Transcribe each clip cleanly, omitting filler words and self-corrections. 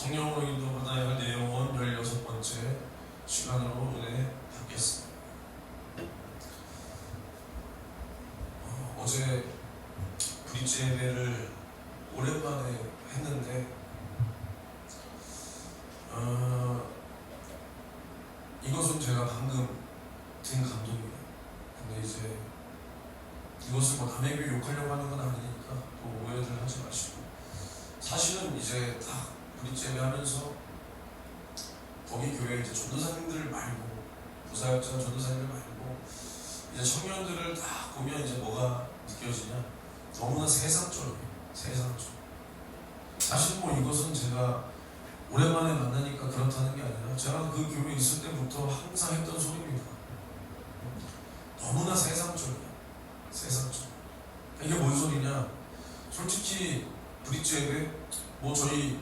성령으로 인도받아야 할 내 영혼 16번째 시간으로 은혜 받겠습니다. 어제 브릿지 예배를 오랜만에 했는데 이것은 제가 방금 든 감동이에요. 근데 이제 이것을 뭐 남의 교회 욕하려고 하는 건 아니니까 또 오해들 하지 마시고, 사실은 이제 딱 브릿지 예배 하면서 거기 교회 이제 전도사님들 말고, 부사역자 전도사님들 말고 이제 청년들을 딱 보면 이제 뭐가 느껴지냐, 너무나 세상적이에요. 세상적. 사실 뭐 이것은 제가 오랜만에 만나니까 그렇다는 게 아니라 제가 그 교회에 있을 때부터 항상 했던 소리입니다. 너무나 세상적이에요. 세상적. 이게 뭔 소리냐, 솔직히 브릿지 예배 뭐 저희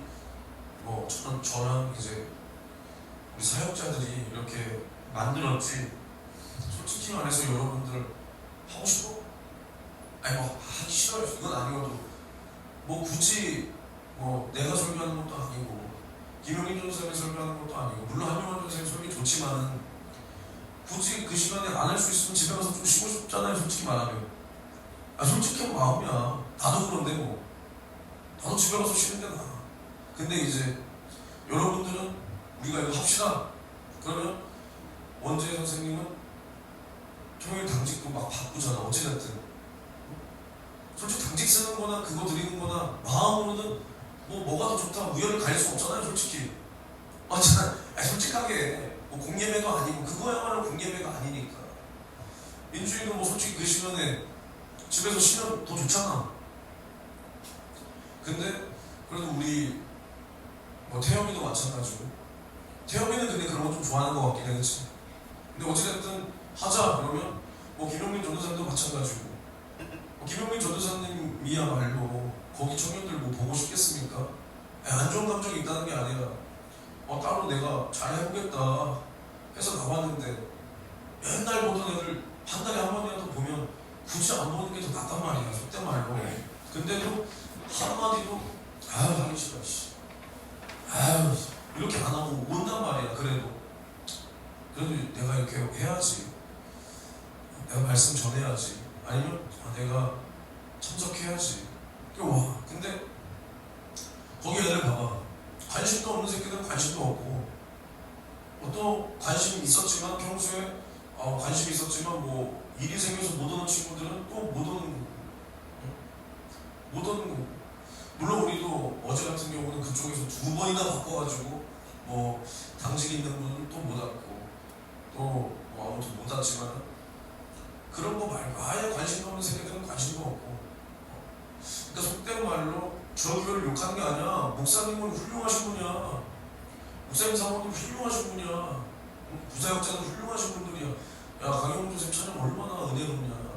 뭐 저랑 이제 우리 사역자들이 이렇게 만들었지, 솔직히 말해서 여러분들 하고 싶어? 아니 뭐 하기 싫어요, 이건 아니어도 뭐 굳이 뭐 내가 설교하는 것도 아니고 김용인 전사님이 설교하는 것도 아니고, 물론 한명환 전사님 설교 좋지만 굳이 그 시간에 안 할 수 있으면 집에 가서 좀 쉬고 싶잖아요. 솔직히 말하면 솔직히 마음이야. 나도 그런데 뭐 나도 집에 가서 쉬는 게 나아. 근데 이제 여러분들은 우리가 이거 합시다 그러면 원재 선생님은 평일 당직도 막 바쁘잖아. 어찌됐든 솔직히 당직 쓰는 거나 그거 드리는 거나 마음으로는 뭐가 더 좋다 우열을 가릴 수 없잖아요. 솔직히 맞잖아. 솔직하게 뭐 공예배도 아니고 그거야말로 공예배가 아니니까. 민주이도 뭐 솔직히 그 시간에 집에서 쉬면 더 좋잖아. 근데 그래도 우리 뭐 태영이도 마찬가지고, 태영이는 근데 그런 거 좀 좋아하는 것 같긴 해, 그치? 근데 어찌됐든 하자 그러면 뭐 김용민 전도사님도 마찬가지고, 김용민 전도사님이야말로 거기 청년들 뭐 보고 싶겠습니까? 안 좋은 감정이 있다는 게 아니라 따로 내가 잘해보겠다 해서 나왔는데 맨날 보던 애들 한 달에 한 번이라도 보면 굳이 안 보는 게 더 낫단 말이야, 속된 말로. 근데도 한마디도 하기 싫어, 씨. 이렇게 안 하고 온단 말이야. 그래도 내가 이렇게 해야지, 내가 말씀 전해야지, 아니면 내가 참석해야지. 와, 근데 거기 애들 봐봐. 관심도 없는 새끼들은 관심도 없고, 또 관심이 있었지만 평소에 관심이 있었지만 뭐 일이 생겨서 못 오는 친구들은 또 못 오는 거고. 물론 우리도 어제 같은 경우는 그쪽에서 2번이나 바꿔가지고 뭐 당직 있는 분은 또 못 왔고, 또 뭐 아무튼 못 왔지만 그런 거 말고 아예 관심도 없는 새끼들은 관심도 없고. 그러니까 속된 말로 저 교회를 욕하는 게 아니야. 목사님은 훌륭하신 분이야. 목사님 사모님 훌륭하신 분이야. 부사역자는 훌륭하신 분들이야. 야, 강영훈 선생님 찬양 얼마나 은혜롭냐.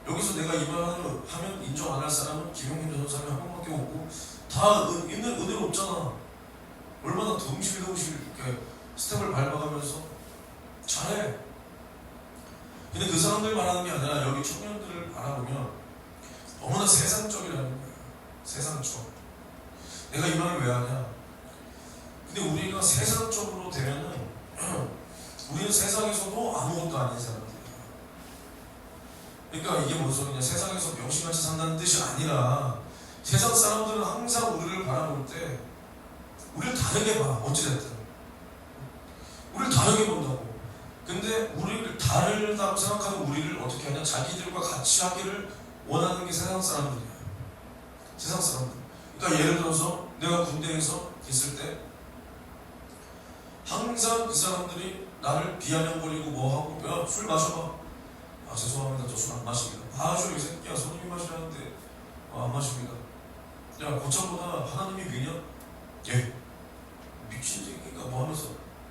여기서 내가 이 말 하면 인정 안 할 사람은 김용민 전사님이 한 번밖에 없고, 다 은혜롭잖아. 얼마나 덩실덩실 이렇게 스텝을 밟아가면서 잘해. 근데 그 사람들 말하는 게 아니라 여기 청년들을 바라보면 너무나 세상적이라는 거야. 세상적. 내가 이 말을 왜 하냐, 근데 우리가 세상적으로 되면은 우리는 세상에서도 아무것도 아닌 사람들이야. 그러니까 이게 뭔 소리냐, 세상에서 명심같이 산다는 뜻이 아니라 세상 사람들은 항상 우리를 바라볼 때 우리를 다르게 봐. 어찌됐든 우리를 다르게 본다고. 근데 우리를 다르다고 생각하는 우리를 어떻게 하냐, 자기들과 같이 하기를 원하는 게 세상 사람들이야. 세상 사람들. 그러니까 예를 들어서 내가 군대에서 있을 때 항상 그 사람들이 나를 비아냥거리고 뭐하고, 야, 술 마셔봐. 죄송합니다, 저 술 안 마십니다. 마셔, 이 새끼야, 손님이 마시라는데 안 마십니다. 야, 고참보다 하나님이 미냐? 예, 미친 새끼가 뭐 하면서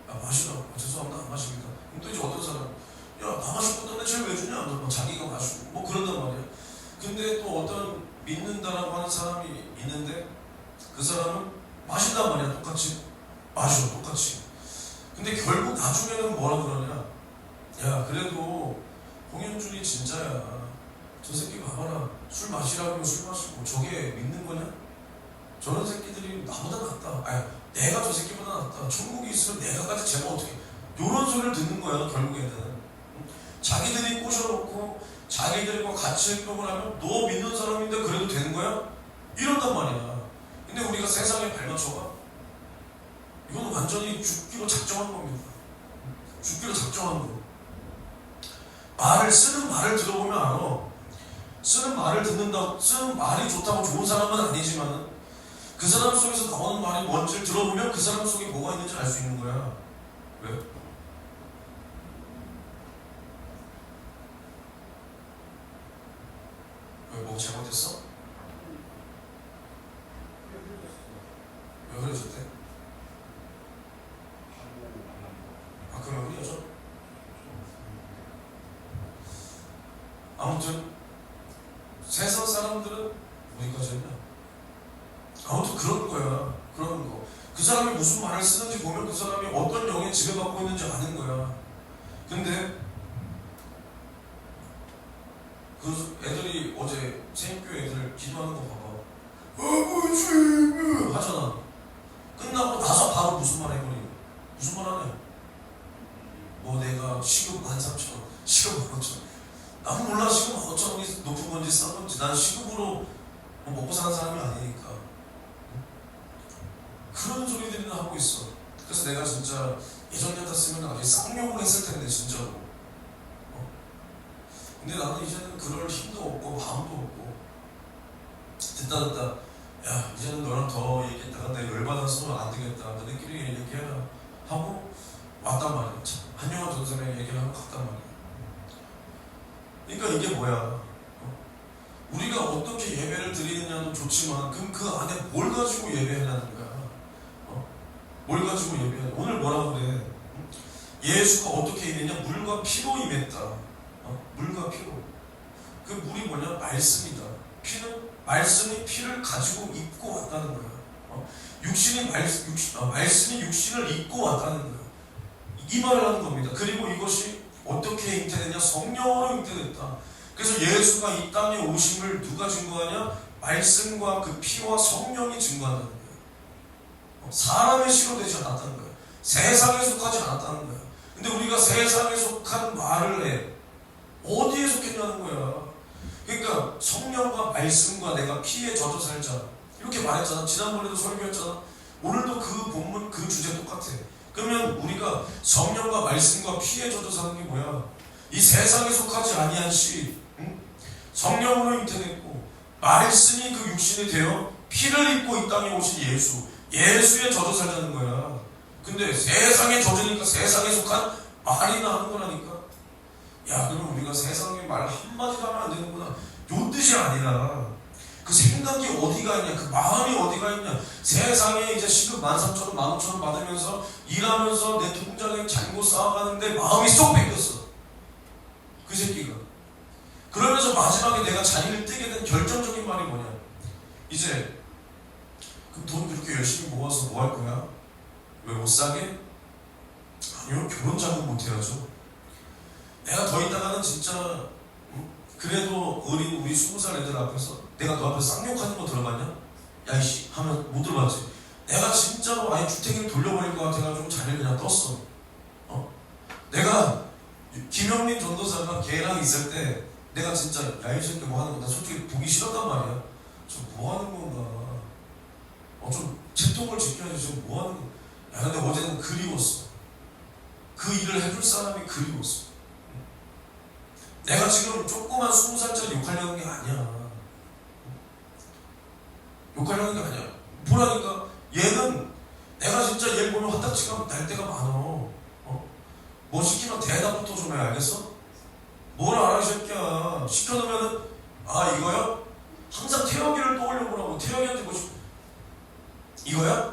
마시라고. 죄송합니다, 안 마십니다. 그럼 또 이제 어떤 사람, 야, 나 마실 건데 제일 왜 주냐? 뭐 자기가 마시고 뭐 그런단 말이야. 근데 또 어떤 믿는다라고 하는 사람이 있는데 그 사람은 마신단 말이야. 똑같이 마셔, 똑같이. 근데 결국 나중에는 뭐라 그러냐, 야, 그래도 홍현준이 진짜야. 저 새끼 봐봐라. 술 마시라고 하면 술 마시고 저게 믿는 거냐? 저런 새끼들이 나보다 낫다. 아니, 내가 저 새끼보다 낫다. 천국이 있으면 내가까지 쟤가 어떻게. 요런 소리를 듣는 거야, 결국에는. 자기들이 꼬셔놓고 자기들과 같이 행동을 하면 너 믿는 사람인데 그래도 되는 거야? 이런단 말이야. 근데 우리가 세상에 발맞춰가? 이건 완전히 죽기로 작정한 겁니다. 죽기로 작정한 거. 쓰는 말을 들어보면 알아. 쓰는 말을 듣는다, 쓰는 말이 좋다고 좋은 사람은 아니지만 그 사람 속에서 나오는 말이 뭔지를 들어보면 그 사람 속에 뭐가 있는지 알 수 있는 거야. 왜? 왜 뭐 잘못했어? 왜 그러셨대? 아, 그러면 헤어져? 아무튼 세상 사람들은 어디까지 했냐? 아무튼 그런 거야. 그런 거. 그 사람이 무슨 말을 쓰는지 보면 그 사람이 어떤 영에 지배받고 있는지 아는 거야. 근데 그 애들이 어제 생교회 애들 기도하는 거 봐봐. 아버지 하잖아. 끝나고 나서 바로 무슨 말 해버리고. 무슨 말 하냐? 뭐 내가 시급 13,000원, 시급 15,000원. 나는 몰라 시급 5,000원이 높은 건지 싼 건지. 난 시급으로 뭐 먹고 사는 사람이 아니니까. 그런 소리들이나 하고 있어. 그래서 내가 진짜 예전 같았으면 아주 쌍욕을 했을 텐데 진짜로. 근데 나는 이제는 그럴 힘도 없고 마음도 없고 듣다 야 이제는 너랑 더 얘기했다가 내가 열받아서 안 되겠다. 너네끼리 얘기해라 하고 왔단 말이야. 한영화 전설의 얘기를 하고 갔단 말이야. 그러니까 이게 뭐야? 우리가 어떻게 예배를 드리느냐도 좋지만 그럼 그 안에 뭘 가지고 예배하냐는 거야. 뭘 가지고 예배하냐. 오늘 뭐라고 그래? 예수가 어떻게 임했냐? 물과 피로 임했다. 물과 피로. 그 물이 뭐냐? 말씀이다. 피는 말씀이 피를 가지고 입고 왔다는 거야. 말씀이 육신을 입고 왔다는 거야. 이 말을 하는 겁니다. 그리고 이것이 어떻게 잉태되냐? 성령으로 잉태됐다. 그래서 예수가 이 땅에 오심을 누가 증거하냐? 말씀과 그 피와 성령이 증거한다는 거예요. 사람의 시로 되지 않았다는 거예요. 세상에 속하지 않았다는 거예요. 근데 우리가 세상에 속한 말을 해. 어디에 속했냐는 거야. 그러니까 성령과 말씀과 내가 피에 젖어 살자 이렇게 말했잖아. 지난번에도 설교했잖아. 오늘도 그 본문 그 주제 똑같아. 그러면 우리가 성령과 말씀과 피에 젖어 사는 게 뭐야? 이 세상에 속하지 아니한 씨, 성령으로 잉태됐고 말씀이 그 육신이 되어 피를 입고 이 땅에 오신 예수에 젖어 살자는 거야. 근데 세상에 젖으니까 세상에 속한 말이나 하는 거라니까. 야, 그럼 우리가 세상의 말 한마디도 하면 안 되는구나. 요 뜻이 아니라 그 생각이 어디가 있냐, 그 마음이 어디가 있냐. 세상에 이제 시급 13,000원, 15,000원 받으면서 일하면서 내 통장에 잔고 쌓아가는데 마음이 쏙 뺏겼어. 그 새끼가. 그러면서 마지막에 내가 자리를 뜨게 된 결정적인 말이 뭐냐. 이제 그럼 돈 그렇게 열심히 모아서 뭐 할 거야? 왜 옷 사게? 아니요, 결혼 자금 못 해야죠. 내가 더 있다가는 진짜 그래도 우리 20살 애들 앞에서 내가 너 앞에서 쌍욕하는 거 들어봤냐? 야이씨 하면 못 들어봤지. 내가 진짜로 아예 주택을 돌려버릴 것 같아가지고 자리를 그냥 떴어. 내가 김영민 전도사가 걔랑 있을 때 내가 진짜 야이 새끼 뭐 하는 거 나 솔직히 보기 싫었단 말이야. 저 뭐 하는 건가. 좀 채통을 지켜야지. 지금 뭐 하는 거야. 야, 근데 어제는 그리웠어. 그 일을 해줄 사람이 그리웠어. 내가 지금 조그만 20살짜리 욕하려는 게 아니야. 욕하려는 게 아니야. 보라니까 얘는 내가 진짜 얘 보면 화딱지가 날 때가 많어. 뭐 시키면 대답부터 좀 해. 알겠어? 뭘 알아 이 새끼야. 시켜놓으면은 아 이거야? 항상 태영이를 떠올려보라고. 태영이한테 뭐 이거야?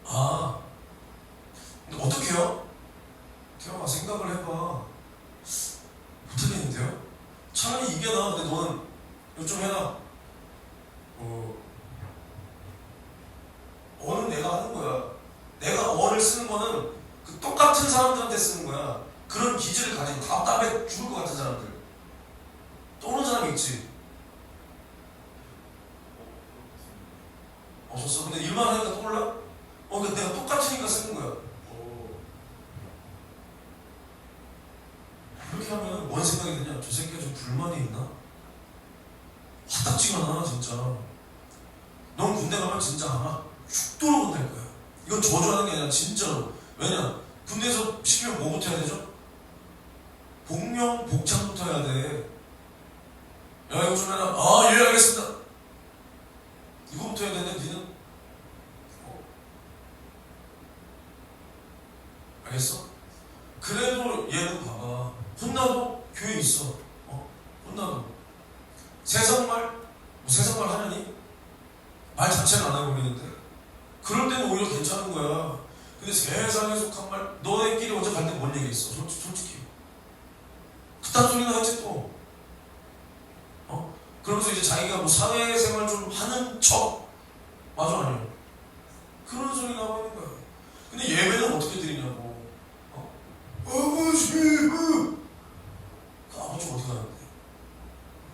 아 근데 어떻게 해요? 태영아 생각을 해봐. 못하겠는데요? 차라리 이게 나아. 근데 너는 이거 좀 해라. 어는 내가 하는 거야. 내가 어를 쓰는 거는 그 똑같은 사람들한테 쓰는 거야. 그런 기질을 가지고 답답해 죽을 것 같은 사람들. 떠오는 사람 있지? 없었어. 근데 일만 하니까 떠올라? 그러니까 내가 똑같으니까 쓰는 거야. 그렇게 하면 뭔 생각이 드냐? 저 새끼가 좀 불만이 있나? 화딱지가 나 진짜. 넌 군대 가면 진짜 아마 죽도록 혼날 거야. 이건 저주하는 게 아니라 진짜로. 왜냐? 군대에서 시키면 뭐부터 해야 되죠? 복명 복창부터 해야 돼. 야 이거 좀 해라. 아 예 알겠습니다. 이거부터 해야 되는데 니는 알겠어? 그래도 얘는 봐봐. 혼나도 교회 있어. 혼나도 세상말 뭐 세상말 하느니? 말 자체는 안 하고 있는데 그럴 때는 오히려 괜찮은 거야. 근데 세상에 속한 말 너네끼리 어제 갈 때 뭔 얘기했어? 솔직히 그딴 소리나 했지 또. 그러면서 이제 자기가 뭐 사회생활 좀 하는 척 맞아 아니야? 그런 소리 나고 있는 거야. 근데 예배는 어떻게 드리냐고. 아버지 그 아버지 어디 가는데?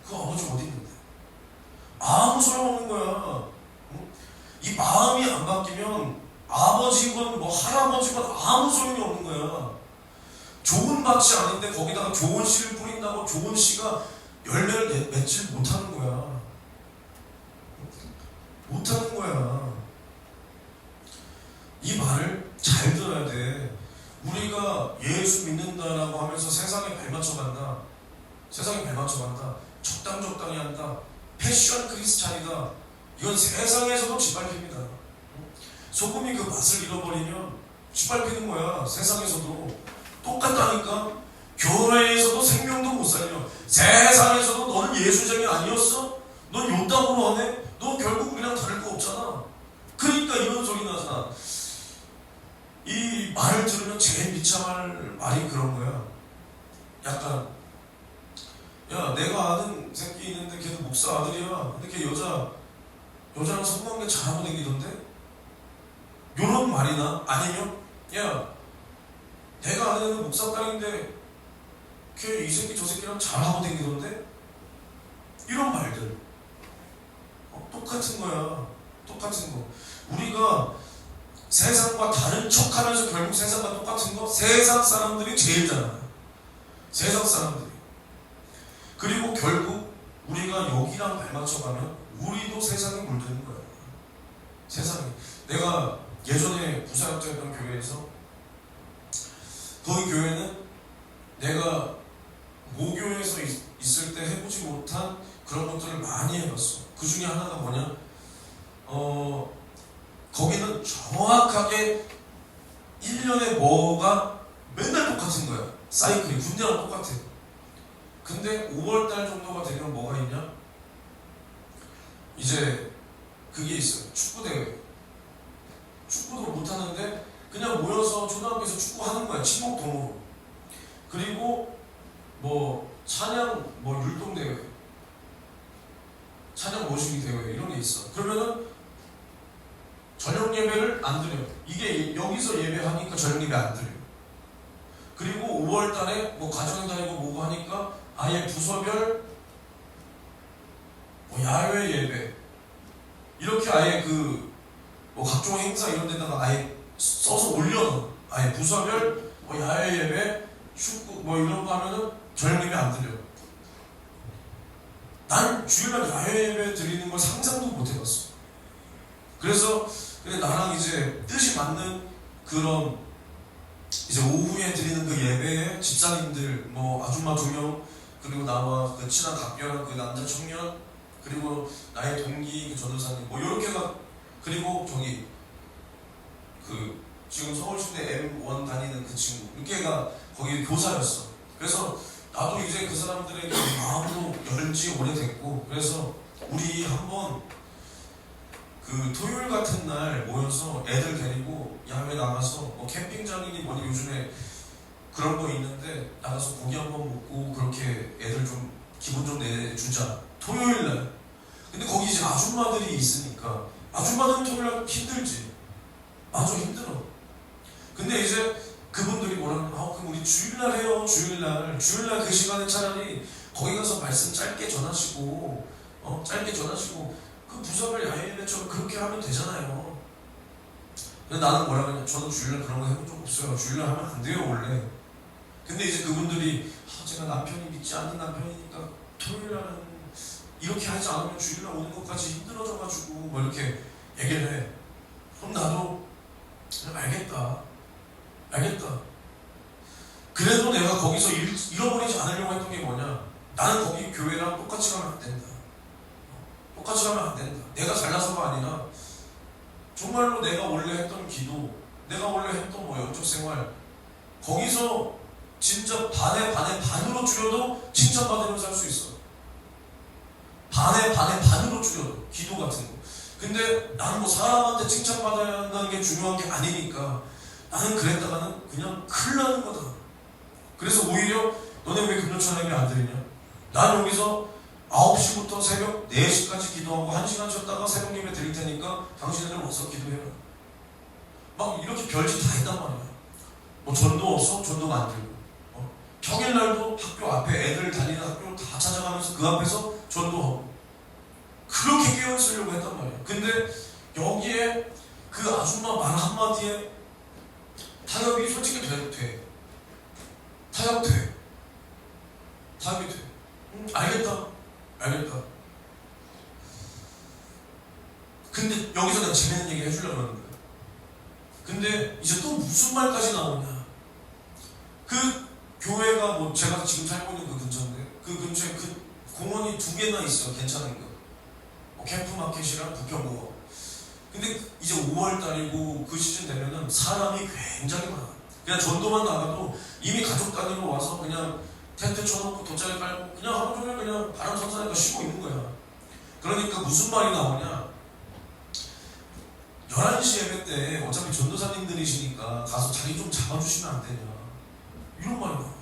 그 아버지 어디 있는데? 아무 소용없는 거야. 이 마음이 안 바뀌면 아버지건 뭐 할아버지건 아무 소용이 없는 거야. 좋은 밭이 아닌데 거기다가 좋은 씨를 뿌린다고 좋은 씨가 열매를 맺지 못하는 거야. 못하는 거야. 이 말을 잘 들어야 돼. 우리가 예수 믿는다라고 하면서 세상에 발맞춰 간다. 세상에 발맞춰 간다. 적당히 한다. 패션 크리스찬이다. 이건 세상에서도 짓밟힙니다. 소금이 그 맛을 잃어버리면 짓밟히는 거야. 세상에서도 똑같다니까. 교회에서도 생명도 못 살려. 세상에서도 너는 예수쟁이 아니었어? 넌 요따구로 하네? 너 결국 우리랑 다를 거 없잖아. 그러니까 이런 소리 나잖아. 이 말을 들으면 제일 비참할 말이 그런 거야. 약간 야 내가 아는 새끼 있는데 걔도 목사 아들이야. 근데 걔 여자랑 성관계 잘하고 다니던데? 요런 말이나 아니면 야 내가 아는 목사 딸인데 걔 이 새끼 저 새끼랑 잘하고 다니던데? 이런 말들 똑같은 거야. 똑같은 거. 우리가 세상과 다른 척하면서 결국 세상과 똑같은 거 세상 사람들이 제일 잘하는 세상 사람들이. 그리고 결국 우리가 여기랑 발맞춰가면 우리도 세상에 물드는 거야. 세상에. 내가 예전에 부사역자였던 교회에서 거기 교회는 내가 모교에서 있을 때 해보지 못한 그런 것들을 많이 해봤어. 그 중에 하나가 뭐냐? 거기는 정확하게 1년에 뭐가 맨날 똑같은 거야. 사이클이 군대랑 똑같아. 근데 5월달 정도가 되면 뭐가 있냐? 이제 그게 있어요. 축구대회. 축구도 못하는데 그냥 모여서 초등학교에서 축구하는 거야. 친목 동호로. 그리고 뭐 찬양 뭐 율동대회, 찬양 모시기 대회 이런 게 있어. 그러면은 저녁 예배를 안 드려. 이게 여기서 예배하니까 저녁 예배 안 드려. 그리고 5월달에 뭐 가정 다니고 뭐고 하니까 아예 부서별 뭐 야외 예배 이렇게 아예 그 뭐 각종 행사 이런 데다가 아예 써서 올려놔. 아예 부서별 뭐 야외 예배, 축구 뭐 이런 거 하면은 저녁 예배 안 드려. 난 주일날 야외 예배 드리는 걸 상상도 못 해봤어. 그래서 근데 나랑 이제 뜻이 맞는 그런 이제 오후에 드리는 그 예배에 집사님들 뭐 아줌마 2명 그리고 나와 그 친한 각별한 그 남자 청년 그리고 나의 동기 그 전도사님 뭐 요렇게가 그리고 저기 그 지금 서울시대 M1 다니는 그 친구 이렇게가 거기 교사였어. 그래서 나도 이제 그 사람들에게 마음도 열지 오래됐고 그래서 우리 한번 그 토요일 같은 날 모여서 애들 데리고 야외 나가서 뭐 캠핑장이니 뭐니 요즘에 그런 거 있는데 나가서 고기 한번 먹고 그렇게 애들 좀 기분 좀 내주자. 토요일 날. 근데 거기 이제 아줌마들이 있으니까 아줌마들은 토요일 날 힘들지. 맞아 힘들어. 근데 이제 그분들이 뭐라면 그럼 우리 주일날 해요. 주일날 그 시간에 차라리 거기 가서 말씀 짧게 전하시고 짧게 전하시고 그 부서별 야외예배처럼 그렇게 하면 되잖아요. 근데 나는 뭐라 그러냐, 저는 주일날 그런 거 해본 적 없어요. 주일날 하면 안 돼요 원래. 근데 이제 그분들이 제가 남편이 믿지 않는 남편이니까 토요일날은 이렇게 하지 않으면 주일날 오는 것까지 힘들어져가지고 뭐 이렇게 얘기를 해. 그럼 나도 알겠다. 그래도 내가 거기서 잃어버리지 않으려고 했던 게 뭐냐, 나는 거기 교회랑 똑같이 가면 안 된다. 내가 잘나서가 아니라 정말로 내가 원래 했던 기도, 내가 원래 했던 뭐 영적 생활, 거기서 진짜 반으로 줄여도 칭찬받으면서 할 수 있어. 반으로 줄여도 기도 같은 거. 근데 나는 뭐 사람한테 칭찬받아야 한다는 게 중요한 게 아니니까 나는 그랬다가는 그냥 큰일 나는 거다. 그래서 오히려 너네 왜 금요철 예배 안 드리냐? 난 여기서 9시부터 새벽 4시까지 기도하고 1시간 쉬었다가 새벽 예배 드릴 테니까 당신들 와서 기도해라. 막 이렇게 별짓 다 했단 말이야. 뭐 전도 없어? 전도 만들고. 평일날도 학교 앞에 애들 다니는 학교 다 찾아가면서 그 앞에서 전도하고. 그렇게 깨어있으려고 했단 말이야. 근데 여기에 그 아줌마 말 한마디에 타협이 솔직히 돼. 타협이 돼. 알겠다. 근데 여기서 내가 재밌는 얘기 해주려고 하는 거야. 근데 이제 또 무슨 말까지 나오냐. 그 교회가 뭐 제가 지금 살고 있는 그 근처인데 그 근처에 그 공원이 2개나 있어. 괜찮은 거. 캠프마켓이랑 북경공원. 근데 이제 5월달이고 그 시즌 되면은 사람이 굉장히 많아. 그냥 전도만 나가도 이미 가족 단위로 와서 그냥 텐트 쳐놓고 돗자리 깔고 그냥 하루 종일 그냥 바람 선선하니까 쉬고 있는 거야. 그러니까 무슨 말이 나오냐, 11시 예배 때 어차피 전도사님들이시니까 가서 자리 좀 잡아주시면 안 되냐, 이런 말이 나와.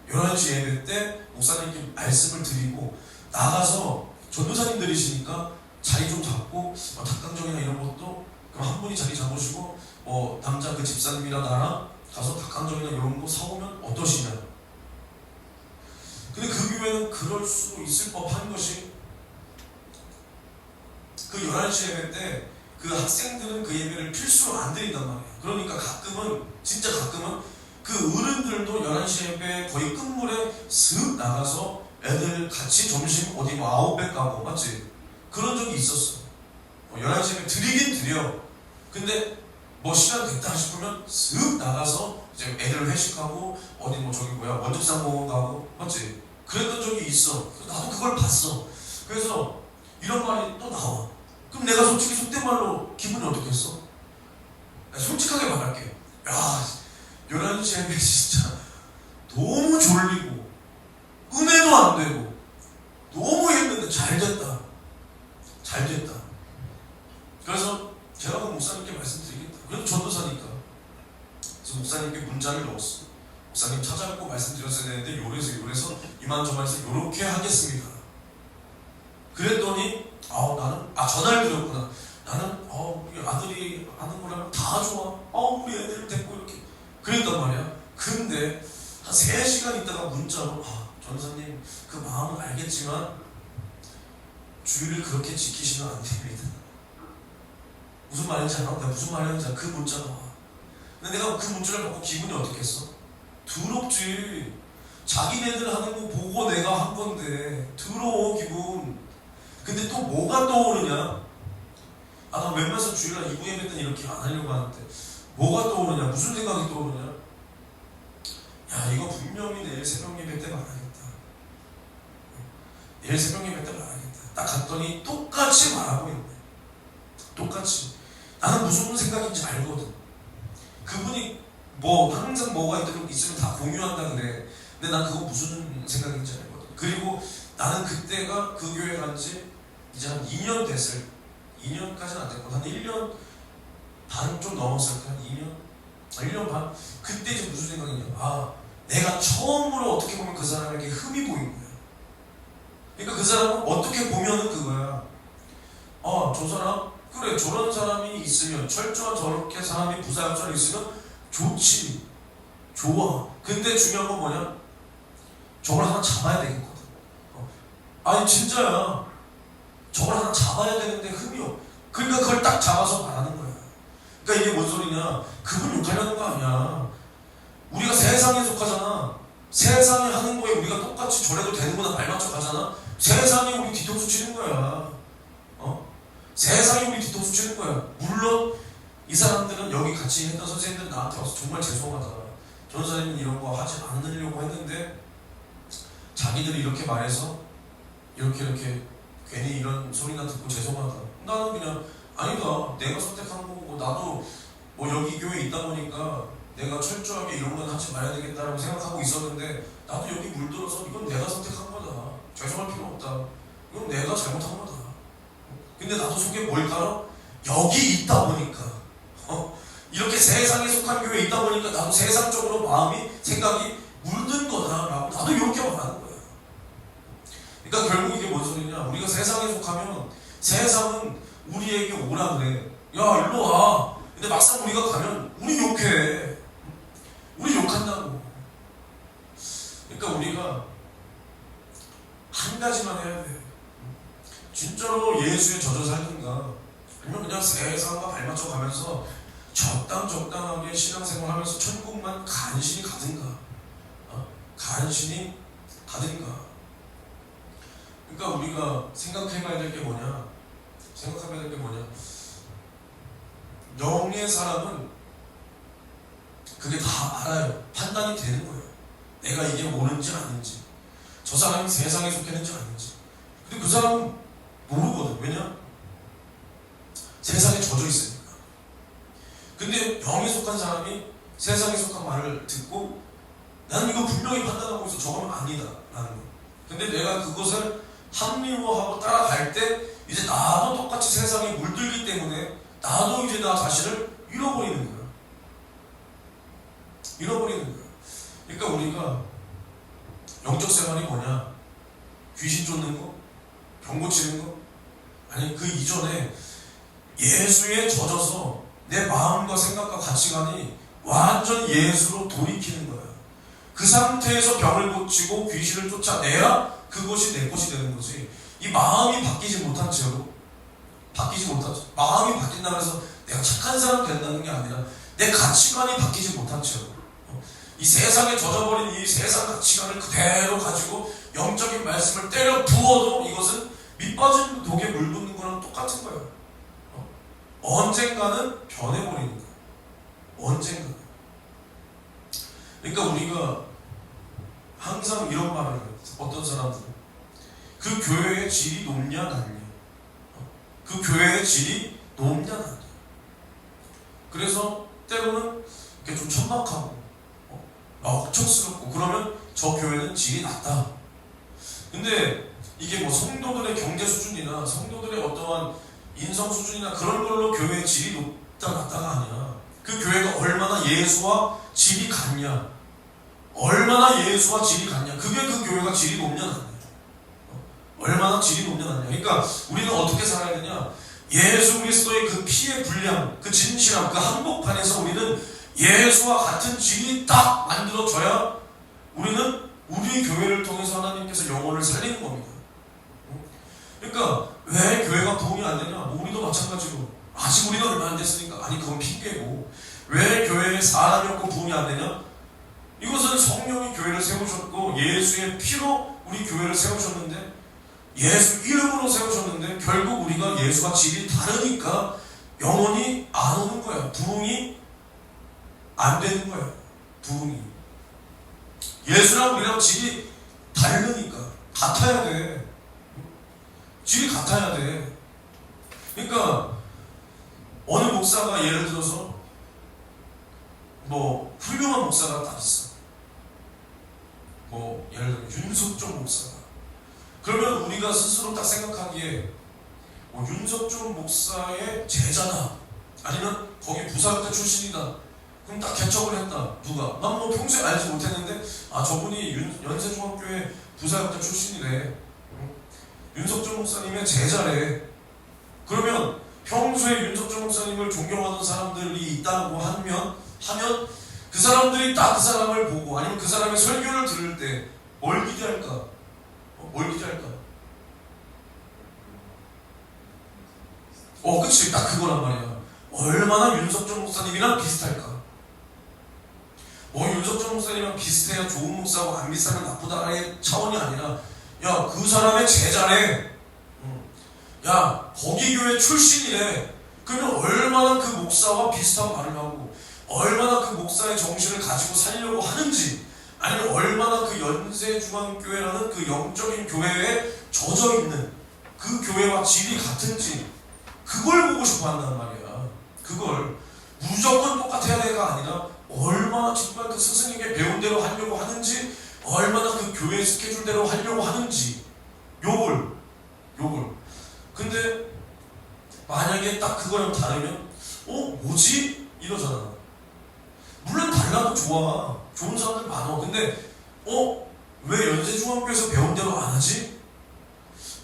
11시 예배 때 목사님께 말씀을 드리고 나가서 전도사님들이시니까 자리 좀 잡고 닭강정이나 이런 것도 그럼 한 분이 자리 잡으시고 남자 그 집사님이랑 나랑 가서 닭강정이나 이런 거 사오면 어떠시냐. 근데 그 교회는 그럴 수 있을 법한 것이 그 11시 예배 때 그 학생들은 그 예배를 필수로 안 드린단 말이에요. 그러니까 진짜 가끔은 그 어른들도 11시 예배 거의 끝물에 슥 나가서 애들 같이 점심 어디 뭐 아웃백 가고, 맞지? 그런 적이 있었어. 11시 예배 드리긴 드려. 근데 뭐 시간 됐다 싶으면 슥 나가서 이제 애들 회식하고 어디 뭐 저기 원적상공원 가고, 맞지? 그랬던 적이 있어. 나도 그걸 봤어. 그래서 이런 말이 또 나와. 그럼 내가 솔직히 속된 말로 기분이 어떻겠어? 솔직하게 말할게. 11시 예배 진짜 너무 졸리고 은혜도 안 되고 너무 했는데 잘 됐다. 그래서 제가 그 목사님께 말씀드리겠다. 그래도 전도사니까. 그래서 목사님께 문자를 넣었어. 목사님 찾아뵙고 말씀드렸어야 되는데 요래서 이만저만해서 요렇게 하겠습니다. 그랬더니 나는 전화를 드렸구나. 나는 우리 아들이 하는 거라면 다 좋아. 우리 애들 데리고 이렇게 그랬단 말이야. 근데 한 3시간 있다가 문자로 전사님 그 마음은 알겠지만 주의를 그렇게 지키시면 안 됩니다. 무슨 말인지 알아? 내가 무슨 말인지 알아? 그 문자가 와. 근데 내가 그 문자를 받고 기분이 어떻겠어? 더럽지. 자기네들 하는 거 보고 내가 한 건데 더러워 기분. 근데 또 뭐가 떠오르냐? 나 웬만해서 주일날 2부 예배 때는 이렇게 안 하려고 하는데 뭐가 떠오르냐? 무슨 생각이 떠오르냐? 이거 분명히 내일 새벽 예배 때 말하겠다. 내일 새벽 예배 때 말하겠다. 딱 갔더니 똑같이 말하고 있네. 똑같이. 나는 무슨 생각인지 알거든. 그분이 항상 뭐가 있으면 다 공유한다 그래. 근데 난 그거 무슨 생각인지 알거든. 그리고 나는 그때가 그 교회 간지 이제 한 2년 됐을, 2년까지는 안 됐고 한 1년 반 좀 넘었을 거야. 1년 반. 그때 이제 무슨 생각이냐, 내가 처음으로 어떻게 보면 그 사람에게 흠이 보인 거야. 그러니까 그 사람은 어떻게 보면은 그거야. 저 사람 그래, 저런 사람이 있으면, 철저한 저렇게 사람이 부사역자로 있으면 좋지, 좋아. 근데 중요한 건 뭐냐? 저걸 하나 잡아야 되겠거든. 아니 진짜야. 저걸 하나 잡아야 되는데 흠이 없. 그러니까 그걸 딱 잡아서 말하는 거야. 그러니까 이게 뭔 소리냐? 그분 욕하려는 거 아니야. 우리가 세상에 속하잖아. 세상이 하는 거에 우리가 똑같이 저래도 되는구나 발맞춰 가잖아. 세상이 우리 뒤통수 치는 거야. 세상이 우리 뒤통수 치는 거야. 물론 이 사람들은 여기 같이 했던 선생님들 나한테 와서 정말 죄송하다. 전사님은 이런 거 하지 않으려고 했는데 자기들이 이렇게 말해서 이렇게 괜히 이런 소리나 듣고 죄송하다. 나는 그냥 아니다. 내가 선택한 거고 나도 뭐 여기 교회에 있다 보니까 내가 철저하게 이런 건 하지 말아야 되겠다라고 생각하고 있었는데 나도 여기 물들어서 이건 내가 선택한 거다. 죄송할 필요 없다. 이건 내가 잘못한 거다. 근데 나도 속에 뭘 깔아? 여기 있다 보니까 이렇게 세상에 속한 교회에 있다 보니까 나도 세상적으로 마음이 생각이 물든 거다라고 나도 이렇게 말하는 거야. 그러니까 결국 이게 뭔 소리냐? 우리가 세상에 속하면 세상은 우리에게 오라 그래. 야 일로 와. 근데 막상 우리가 가면 우리 욕해. 우리 욕한다고. 그러니까 우리가 한 가지만 해야 돼. 진짜로 예수에 젖어 살든가 아니면 그냥 세상과 발맞춰 가면서 적당하게 신앙생활 하면서 천국만 간신히 가든가 간신히 가든가. 그러니까 우리가 생각해봐야 될 게 뭐냐? 영의 사람은 그게 다 알아요. 판단이 되는 거예요. 내가 이게 옳은지 아닌지, 저 사람이 세상에 속했는지 아닌지. 근데 그 사람은 모르거든. 왜냐? 세상에 젖어 있으니까. 근데 영에 속한 사람이 세상에 속한 말을 듣고 나는 이거 분명히 판단하고 있어. 저거는 아니다 라는 거예요. 근데 내가 그것을 합리화하고 따라갈 때 이제 나도 똑같이 세상에 물들기 때문에 나도 이제 나 자신을 잃어버리는 거야. 그러니까 우리가 영적 생활이 뭐냐? 귀신 쫓는 거? 병 고치는 거? 아니 그 이전에 예수에 젖어서 내 마음과 생각과 가치관이 완전 예수로 돌이키는 거야. 그 상태에서 병을 고치고 귀신을 쫓아내야 그것이 내 것이 되는 거지. 이 마음이 바뀌지 못한 채로 마음이 바뀐다고 해서 내가 착한 사람 된다는 게 아니라 내 가치관이 바뀌지 못한 채로 이 세상에 젖어버린 이 세상 가치관을 그대로 가지고 영적인 말씀을 때려 부어도 이것은 밑빠진 독에 물 붓는 거랑 똑같은 거예요. 언젠가는 변해버리는 거예요. 언젠가. 그러니까 우리가 항상 이런 말을 해요. 어떤 사람들은 그 교회의 질이 높냐 낮냐, 그 교회의 질이 높냐 낮냐. 그래서 때로는 이렇게 좀 천박하고 억척스럽고 그러면 저 교회는 질이 낮다. 근데 이게 뭐 성도들의 경제 수준이나 성도들의 어떠한 인성 수준이나 그런 걸로 교회의 질이 높다 낮다가 아니야. 그 교회가 얼마나 예수와 질이 같냐, 그게 그 교회가 질이 높냐 낮냐, 얼마나 질이 높냐 낮냐. 그러니까 우리는 어떻게 살아야 되냐? 예수 그리스도의 그 피의 분량, 그 진실함, 그 한복판에서 우리는 예수와 같은 질이 딱 만들어져야 우리는 우리 교회를 통해서 하나님께서 영혼을 살리는 겁니다. 그러니까 왜 교회가 부흥이 안 되냐? 뭐 우리도 마찬가지로 아직 우리가 얼마 안 됐으니까 아니 그건 핑계고. 왜 교회에 사람이 없고 부흥이 안 되냐? 이것은 성령이 교회를 세우셨고 예수의 피로 우리 교회를 세우셨는데, 예수 이름으로 세우셨는데 결국 우리가 예수와 질이 다르니까 영혼이 안 오는 거야. 부흥이 안 되는 거야. 부흥이. 예수랑 우리랑 질이 다르니까 같아야 돼. 질이 같아야 돼. 그러니까 어느 목사가 예를 들어서 뭐 훌륭한 목사가 딱 있어. 뭐 예를 들면 윤석종 목사가. 그러면 우리가 스스로 딱 생각하기에 뭐 윤석종 목사의 제자다, 아니면 거기 부사학교 출신이다. 그럼 딱 개척을 했다. 누가? 난 뭐 평소에 알지 못했는데 저분이 연세중학교의 부사학교 출신이래. 윤석종 목사님의 제자래. 그러면 평소에 윤석종 목사님을 존경하던 사람들이 있다고 하면 그 사람들이 딱 그 사람을 보고 아니면 그 사람의 설교를 들을 때 뭘 기대할까? 그치, 딱 그거란 말이야. 얼마나 윤석철 목사님이랑 비슷할까? 윤석철 목사님이랑 비슷해야 좋은 목사고 안 비슷하면 나쁘다의 차원이 아니라, 야, 그 사람의 제자래. 야, 거기 교회 출신이래. 그러면 얼마나 그 목사와 비슷한 말을 하고, 얼마나 그 목사의 정신을 가지고 살려고 하는지, 아니면 얼마나 그 연세중앙교회라는 그 영적인 교회에 젖어 있는 그 교회와 질이 같은지, 그걸 보고 싶어 한단 말이야. 그걸 무조건 똑같아야 되가 아니라 얼마나 정말 그 스승에게 배운 대로 하려고 하는지, 얼마나 그 교회 스케줄대로 하려고 하는지, 요걸. 근데 만약에 딱 그거랑 다르면 뭐지? 이러잖아. 물론 달라도 좋아. 좋은 사람들 많아. 근데 왜 연세중앙교회에서 배운 대로 안 하지?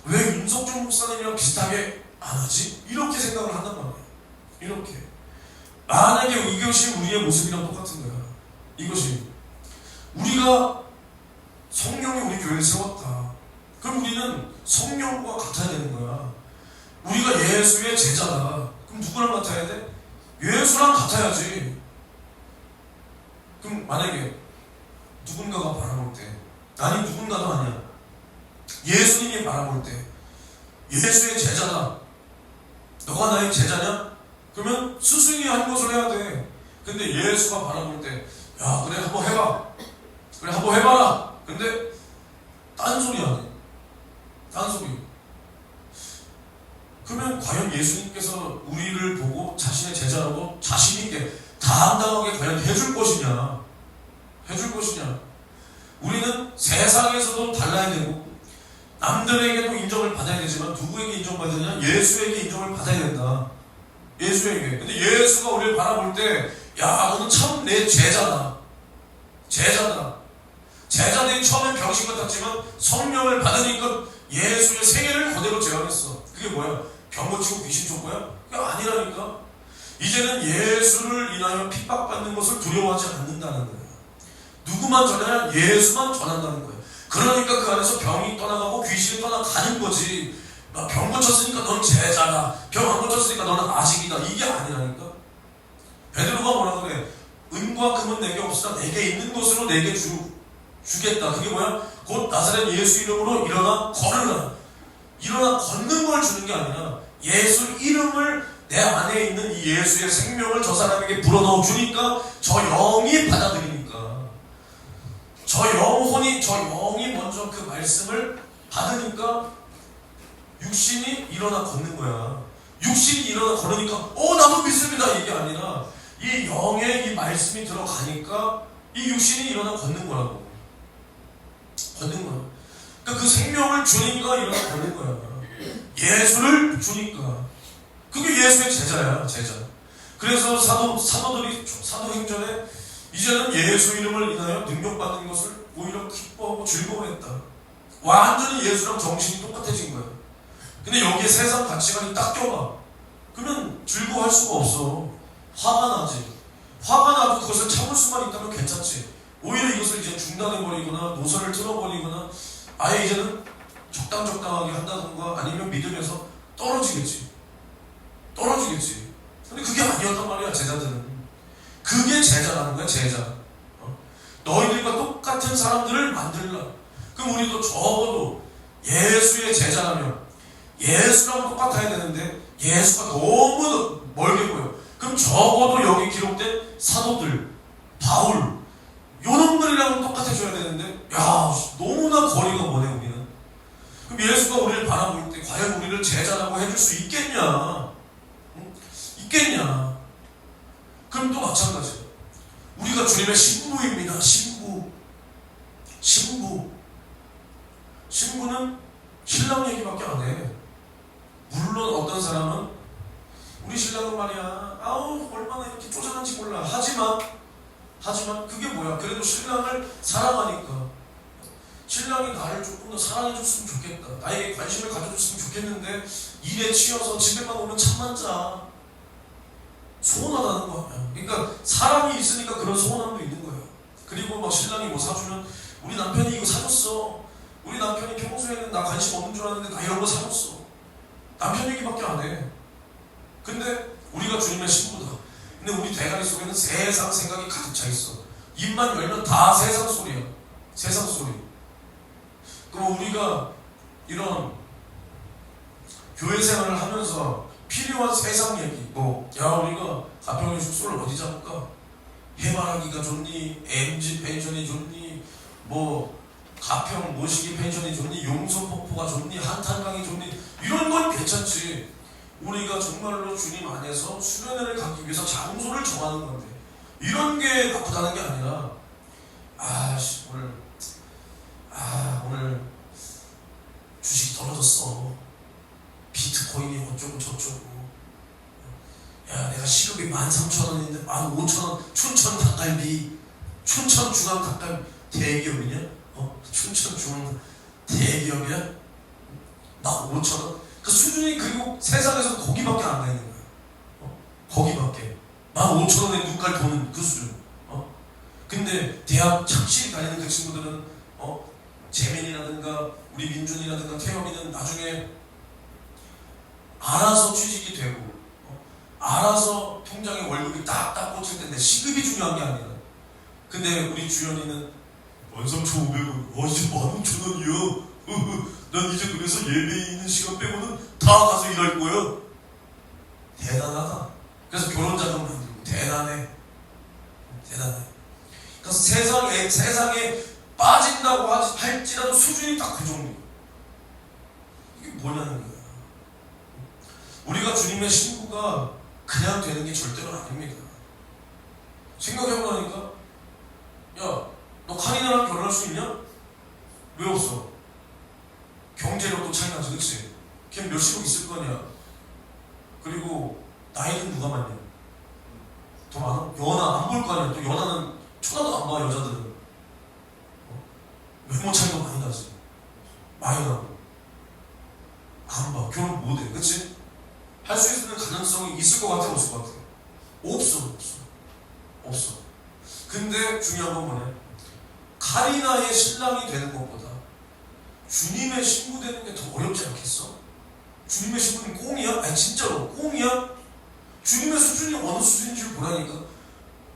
왜 윤석철 목사님이랑 비슷하게 안 하지? 이렇게 생각을 한단 말이야. 이렇게. 만약에 이것이 우리의 모습이랑 똑같은 거야. 이것이 우리가 성령이 우리 교회를 세웠다. 그럼 우리는 성령과 같아야 되는 거야. 우리가 예수의 제자다. 그럼 누구랑 같아야 돼? 예수랑 같아야지. 그럼 만약에 누군가가 바라볼 때, 아니 누군가도 아니야, 예수님이 바라볼 때 예수의 제자다. 너가 나의 제자냐? 그러면 스승이 한 것을 해야 돼. 근데 예수가 바라볼 때, 야, 그래 한번 해봐. 그래 한번 해봐라. 근데 딴소리 안 해. 딴소리. 그러면 과연 예수님께서 우리를 보고 자신의 제자라고 자신있게 당당하게 과연 해줄 것이냐? 해줄 것이냐? 우리는 세상에서도 달라야 되고 남들에게도 인정을 받아야 되지만 누구에게 인정받느냐? 예수에게 인정을 받아야 된다. 예수에게. 근데 예수가 우리를 바라볼 때, 야, 너는 참 내 제자다. 제자다. 제자들이 처음엔 병신 같았지만 성령을 받으니까 예수의 세계를 그대로 재현했어. 그게 뭐야? 병 고치고 귀신 쫓고야? 그게 아니라니까. 이제는 예수를 인하여 핍박받는 것을 두려워하지 않는다는 거야. 누구만 전하냐? 예수만 전한다는 거야. 그러니까 그 안에서 병이 떠나가고 귀신이 떠나가는 거지. 병 고쳤으니까 넌 제자다. 병 안 고쳤으니까 너는 아직이다. 이게 아니라니까. 베드로가 뭐라 그래? 은과 금은 내게 없으나 내게 있는 것으로 내게 주겠다. 그게 뭐야? 곧 나사렛 예수 이름으로 일어나 걸으라. 일어나 걷는 걸 주는 게 아니라 예수 이름을, 내 안에 있는 이 예수의 생명을 저 사람에게 불어넣어 주니까 저 영이 받아들이니까, 저 영이 먼저 그 말씀을 받으니까 육신이 일어나 걷는 거야. 육신이 일어나 걸으니까 나도 믿습니다 이게 아니라 이 영의 이 말씀이 들어가니까 이 육신이 일어나 걷는 거라고. 걷는 거야. 그러니까 그 생명을 주니까 일어나 걷는 거야. 예수를 주니까. 그게 예수의 제자야, 제자. 그래서 사도행전에 이제는 예수 이름을 인하여 능력받는 것을 오히려 기뻐하고 즐거워했다. 완전히 예수랑 정신이 똑같아진 거야. 근데 여기에 세상 가치관이 딱 껴봐. 그러면 즐거워할 수가 없어. 화가 나지. 화가 나도 그것을 참을 수만 있다면 괜찮지. 오히려 이것을 이제 중단해버리거나 노선을 틀어버리거나 아예 이제는 적당하게 한다던가 아니면 믿음에서 떨어지겠지. 근데 그게 아니었단 말이야, 제자들은. 그게 제자라는 거야, 제자. 너희들과 똑같은 사람들을 만들라. 그럼 우리도 적어도 예수의 제자라면 예수랑 똑같아야 되는데 예수가 너무 멀게 보여. 그럼 적어도 여기 기록된 사도들, 바울, 요놈들이랑 똑같아져야 되는데, 야, 너무나 거리가 머네 우리는. 그럼 예수가 우리를 바라볼 때 과연 우리를 제자라고 해줄 수 있겠냐? 응? 있겠냐? 그럼 또 마찬가지야. 우리가 주님의 신부입니다. 신부는 신랑 얘기밖에 안 해. 물론 어떤 사람은 우리 신랑은 말이야, 얼마나 이렇게 쪼잔한지 몰라. 하지만 그게 뭐야? 그래도 신랑을 사랑하니까. 신랑이 나를 조금 더 사랑해줬으면 좋겠다. 나에게 관심을 가져줬으면 좋겠는데 일에 치여서 집에만 오면 잠만 자. 소원하다는 거 아니야. 그러니까 사랑이 있으니까 그런 소원함도 있는 거예요. 그리고 막 신랑이 뭐 사주면, 우리 남편이 이거 사줬어. 우리 남편이 평소에는 나 관심 없는 줄 알았는데 나 이런 거 사줬어. 남편 얘기밖에 안 해. 근데 우리가 주님의 신부다. 근데 우리 대가리 속에는 세상 생각이 가득 차 있어. 입만 열면 다 세상 소리야. 세상 소리. 그럼 우리가 이런 교회 생활을 하면서 필요한 세상 얘기, 우리가 가평의 숙소를 어디 잡을까? 해바라기가 좋니? MG 펜션이 좋니? 가평 모시기 펜션이 좋니? 용서폭포가 좋니? 한탄강이 좋니? 이런 건 괜찮지. 우리가 정말로 주님 안에서 수련회를 가기 위해서 장소를 정하는 건데, 이런 게 나쁘다는 게 아니라, 오늘 주식이 떨어졌어. 비트코인이 어쩌고 저쩌고. 야, 내가 시급이 13,000원인데 15,000원 춘천 닭갈비, 춘천 중앙 닭갈비 대기업이냐? 춘천 중앙 대기업이야? 나 5,000원? 그 수준이, 그리고 세상에서 거기밖에 안 되는 거야. 거기밖에. 15,000원에 눈 깔 도는 그 수준. 근데 대학 착실히 다니는 그 친구들은 재민이라든가 우리 민준이라든가 태영이는 나중에 알아서 취직이 되고 알아서 통장에 월급이 딱딱 꽂힐 텐데 시급이 중요한 게 아니라. 근데 우리 주연이는 13,500원, 이제 15,000원이요. 난 이제 그래서 예배 있는 시간 빼고는 다 가서 일할 거야. 대단하다. 그래서 결혼 자금 만들고 대단해. 그래서 세상에 빠진다고 할지라도 수준이 딱 그 정도. 이게 뭐냐는 거야. 우리가 주님의 신부가 그냥 되는 게 절대로 아닙니다. 생각해보라니까. 야, 너 카리나랑 결혼할 수 있냐? 왜 없어? 경제력도 차이 나지, 그치? 걔 몇십억 있을 거냐? 그리고 나이는 누가 많냐? 더 많아? 연하 안 볼 거 아니야? 또 연하는 쳐다도 안 봐, 여자들은. 외모 차이가 많이 나지. 많이 나고. 안 봐. 결혼 못 해. 그치? 할 수 있는 가능성이 있을 것 같아, 없을 것 같아? 없어. 근데 중요한 건 뭐냐? 카리나의 신랑이 되는 것보다 주님의 신부 되는 게 더 어렵지 않겠어? 주님의 신부는 꽁이야? 아니 진짜로 꽁이야? 주님의 수준이 어느 수준인지를 보라니까.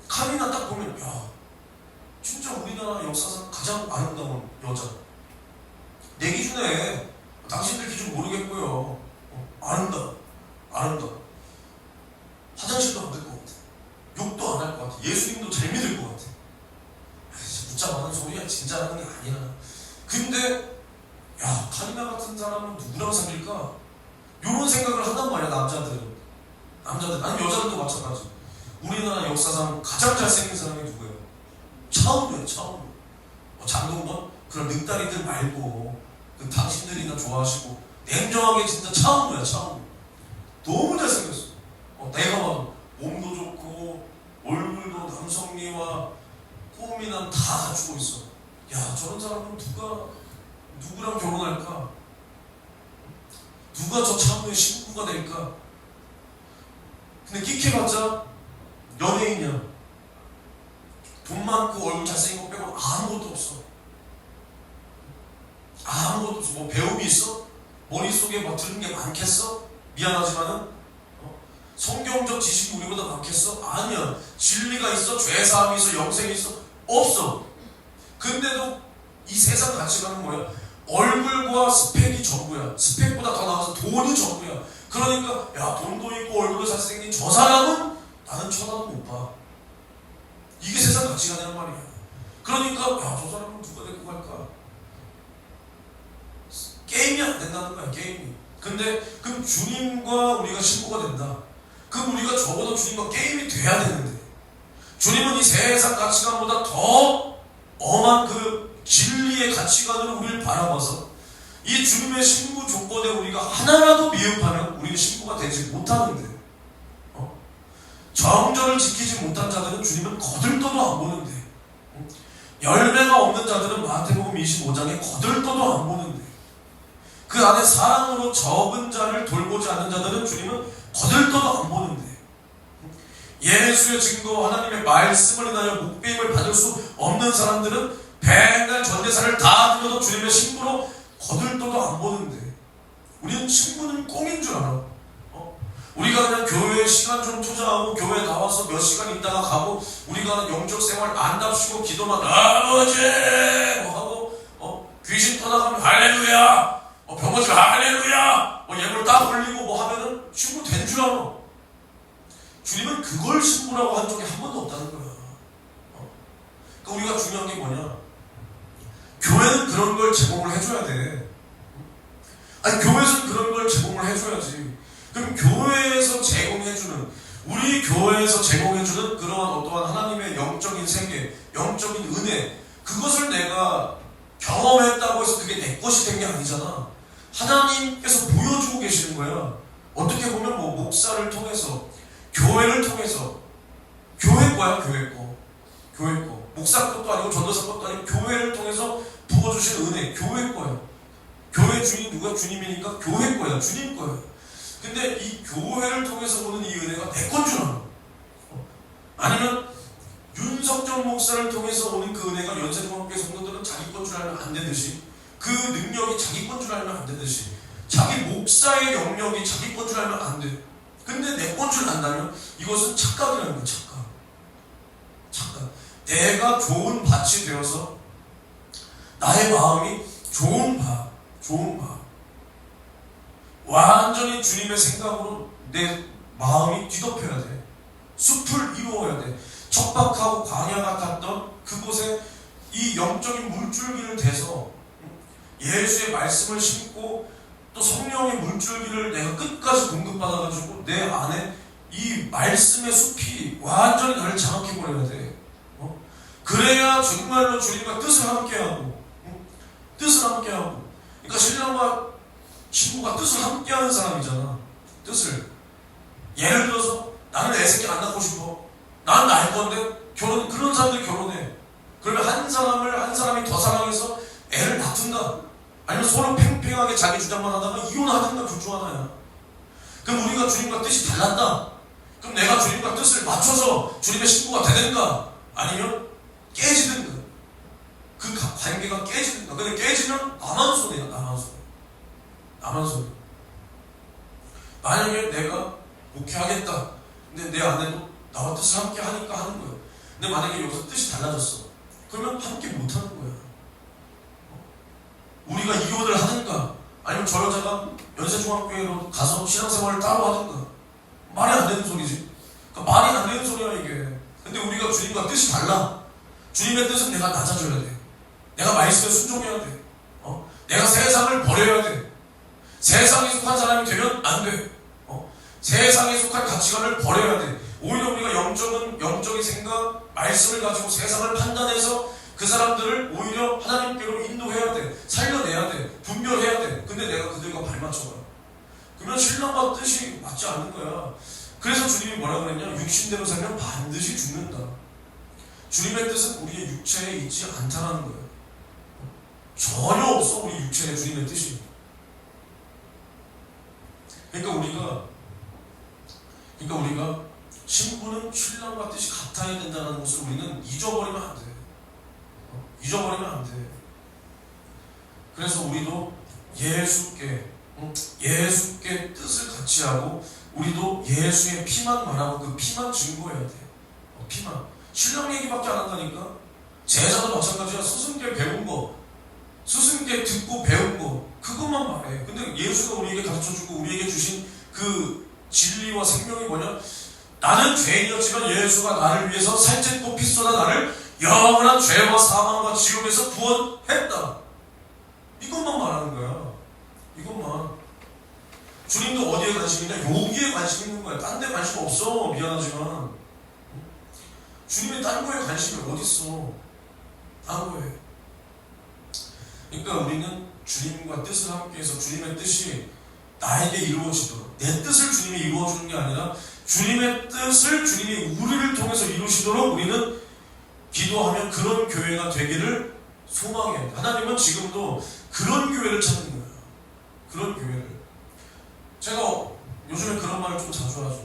카리나 딱 보면, 야, 진짜 우리나라 역사상 가장 아름다운 여자. 내 기준에, 당신들 기준 모르겠고요. 아름다워. 화장실도 안 될 것 같아. 욕도 안 할 것 같아. 예수님도 잘 믿을 것 같아. 묻자 많은 소리야. 진짜 하는 게 아니야. 근데 야, 카리나 같은 사람은 누구랑 사귈까? 이런 생각을 한단 말이야. 남자들 아니 여자들도 마찬가지. 우리나라 역사상 가장 잘생긴 사람이 누구예요? 차은우야. 장동건? 그런 늑다리들 말고 그 당신들이나 좋아하시고 냉정하게 진짜 차은우야. 너무 잘생겼어. 내가 봐도 몸도 좋고 얼굴도 남성미와 꾸미는 다 갖추고 있어. 야, 저런 사람은 누구랑 결혼할까? 누가 저 차은우의 신부가 될까? 근데 끽해봤자 연예인이야. 돈 많고 얼굴 잘생긴 거 빼고 아무것도 없어. 뭐 배움이 있어? 머릿속에 들은 게 많겠어? 미안하지만은 성경적 지식이 우리보다 많겠어? 아니야. 진리가 있어, 죄사함이 있어, 영생이 있어? 없어. 근데도 이 세상 가치관은 뭐야? 얼굴과 스펙이 전부야. 스펙보다 더 나아가서 돈이 전부야. 그러니까 야, 돈도 있고 얼굴도 잘생긴 저 사람은 나는 쳐다도 못 봐. 이게 세상 가치관이란 말이야. 그러니까 야, 저 사람은 누가 데리고 갈까? 게임이 안 된다는 거야. 게임이. 근데 그럼 주님과 우리가 신부가 된다. 그럼 우리가 적어도 주님과 게임이 돼야 되는데, 주님은 이 세상 가치관보다 더 엄한 그 진리의 가치관으로 우리를 바라봐서 이 주님의 신부 조건에 우리가 하나라도 미흡하면 우리는 신부가 되지 못하는데, 정절을 지키지 못한 자들은 주님은 거들떠도 안 보는데, 열매가 없는 자들은 마태복음 25장에 거들떠도 안 보는데, 그 안에 사랑으로 적은 자를 돌보지 않는 자들은 주님은 거들떠도 안 보는데, 예수의 증거 하나님의 말씀을 인하여 목배임을 받을 수 없는 사람들은 백날 전대사를 다 드려도 주님의 신부로 거들떠도 안 보는데, 우리는 신부는 꽁인 줄 알아. 우리가 그냥 교회에 시간 좀 투자하고 교회에 나와서 몇 시간 있다가 가고 우리가 영적 생활 안답시고 기도만 아버지 뭐 하고 귀신 떠나가면 할렐루야 병원질 할렐루야 예물 딱 올리고 뭐 하면은 신부 된 줄 알아. 주님은 그걸 신부라고 한 적이 한 번도 없다는 거야. 그러니까 우리가 중요한 게 뭐냐, 교회는 그런 걸 제공을 해줘야 돼. 아니 교회에서는 그런 걸 제공을 해줘야지. 그럼 교회에서 제공해주는, 우리 교회에서 제공해주는 그러한 어떠한 하나님의 영적인 세계, 영적인 은혜, 그것을 내가 경험했다고 해서 그게 내 것이 된 게 아니잖아. 하나님께서 보여주고 계시는 거야. 어떻게 보면 뭐 목사를 통해서, 교회를 통해서, 교회 거야, 교회 거. 교회 거. 목사 것도 아니고 전도사 것도 아니고 교회를 통해서 부어주신 은혜, 교회 거야. 교회 주인 누가? 주님이니까 교회 거야, 주님 거야. 근데 이 교회를 통해서 오는 이 은혜가 내 건 줄 알아. 아니면 윤석정 목사를 통해서 오는 그 은혜가 연세종합교회 성도들은 자기 건 줄 알면 안 되듯이, 그 능력이 자기 건 줄 알면 안 되듯이, 자기 목사의 영역이 자기 건 줄 알면 안 돼. 근데 내 건 줄 안다면 이것은 착각이라는 거야. 착각. 내가 좋은 밭이 되어서 나의 마음이 좋은 밭, 완전히 주님의 생각으로 내 마음이 뒤덮여야 돼. 숲을 이루어야 돼. 척박하고 광야 같았던 그곳에 이 영적인 물줄기를 대서 예수의 말씀을 심고 또 성령의 물줄기를 내가 끝까지 공급받아가지고 내 안에 이 말씀의 숲이 완전히 나를 장악해버려야 돼. 그래야 정말로 주님과 뜻을 함께하고, 그러니까 신랑과 신부가 뜻을 함께하는 사람이잖아. 뜻을. 예를 들어서 나는 애 새끼 안 낳고 싶어. 난 낳을 건데 그런 사람들이 결혼해. 그러면 한 사람이 더 사랑해서 애를 낳든가, 아니면 서로 팽팽하게 자기 주장만 하다가 이혼하든가, 둘 중 하나야. 그럼 우리가 주님과 뜻이 달랐다. 그럼 내가 주님과 뜻을 맞춰서 주님의 신부가 되든가, 아니면 깨지든가, 그 관계가 깨지든가. 근데 깨지면 나만 손해야. 나만 손해. 만약에 내가 목회하겠다, 근데 내 아내도 나와 뜻을 함께 하니까 하는 거야. 근데 만약에 여기서 뜻이 달라졌어, 그러면 함께 못하는 거야. 우리가 이혼을 하든가, 아니면 저 여자가 연세종합교회로 가서 신앙생활을 따로 하든가, 말이 안 되는 소리지. 그러니까 말이 안 되는 소리야 이게. 근데 우리가 주님과 뜻이 달라. 주님의 뜻은 내가 낮아져야 돼. 내가 말씀에 순종해야 돼. 내가 세상을 버려야 돼. 세상에 속한 사람이 되면 안 돼. 세상에 속한 가치관을 버려야 돼. 오히려 우리가 영적인 생각, 말씀을 가지고 세상을 판단해서 그 사람들을 오히려 하나님께로 인도해야 돼. 살려내야 돼. 분별해야 돼. 근데 내가 그들과 발맞춰가. 그러면 신랑과 뜻이 맞지 않는 거야. 그래서 주님이 뭐라 그랬냐? 육신대로 살면 반드시 죽는다. 주님의 뜻은 우리의 육체에 있지 않다는 거예요. 전혀 없어, 우리 육체에 주님의 뜻이. 그러니까 우리가 신부는 신랑과 뜻이 같아야 된다는 것을 우리는 잊어버리면 안 돼. 잊어버리면 안 돼. 그래서 우리도 예수께 뜻을 같이 하고, 우리도 예수의 피만 말하고 그 피만 증거해야 돼. 피만. 신랑 얘기밖에 안 한다니까. 제자도 마찬가지야. 스승께 배운 거, 스승께 듣고 배운 거, 그것만 말해. 근데 예수가 우리에게 가르쳐주고 우리에게 주신 그 진리와 생명이 뭐냐? 나는 죄인이었지만 예수가 나를 위해서 살찐고 피 쏟아 나를 영원한 죄와 사망과 지옥에서 구원했다. 이것만 말하는 거야. 이것만. 주님도 어디에 관심 있냐? 여기에 관심 있는 거야. 딴 데 관심 없어. 미안하지만 주님의 딴 거에 관심이 어딨어. 딴 거에. 그러니까 우리는 주님과 뜻을 함께해서 주님의 뜻이 나에게 이루어지도록, 내 뜻을 주님이 이루어주는 게 아니라 주님의 뜻을 주님이 우리를 통해서 이루시도록 우리는 기도하면 그런 교회가 되기를 소망해. 하나님은 지금도 그런 교회를 찾는 거예요. 그런 교회를. 제가 요즘에 그런 말을 좀 자주 하죠.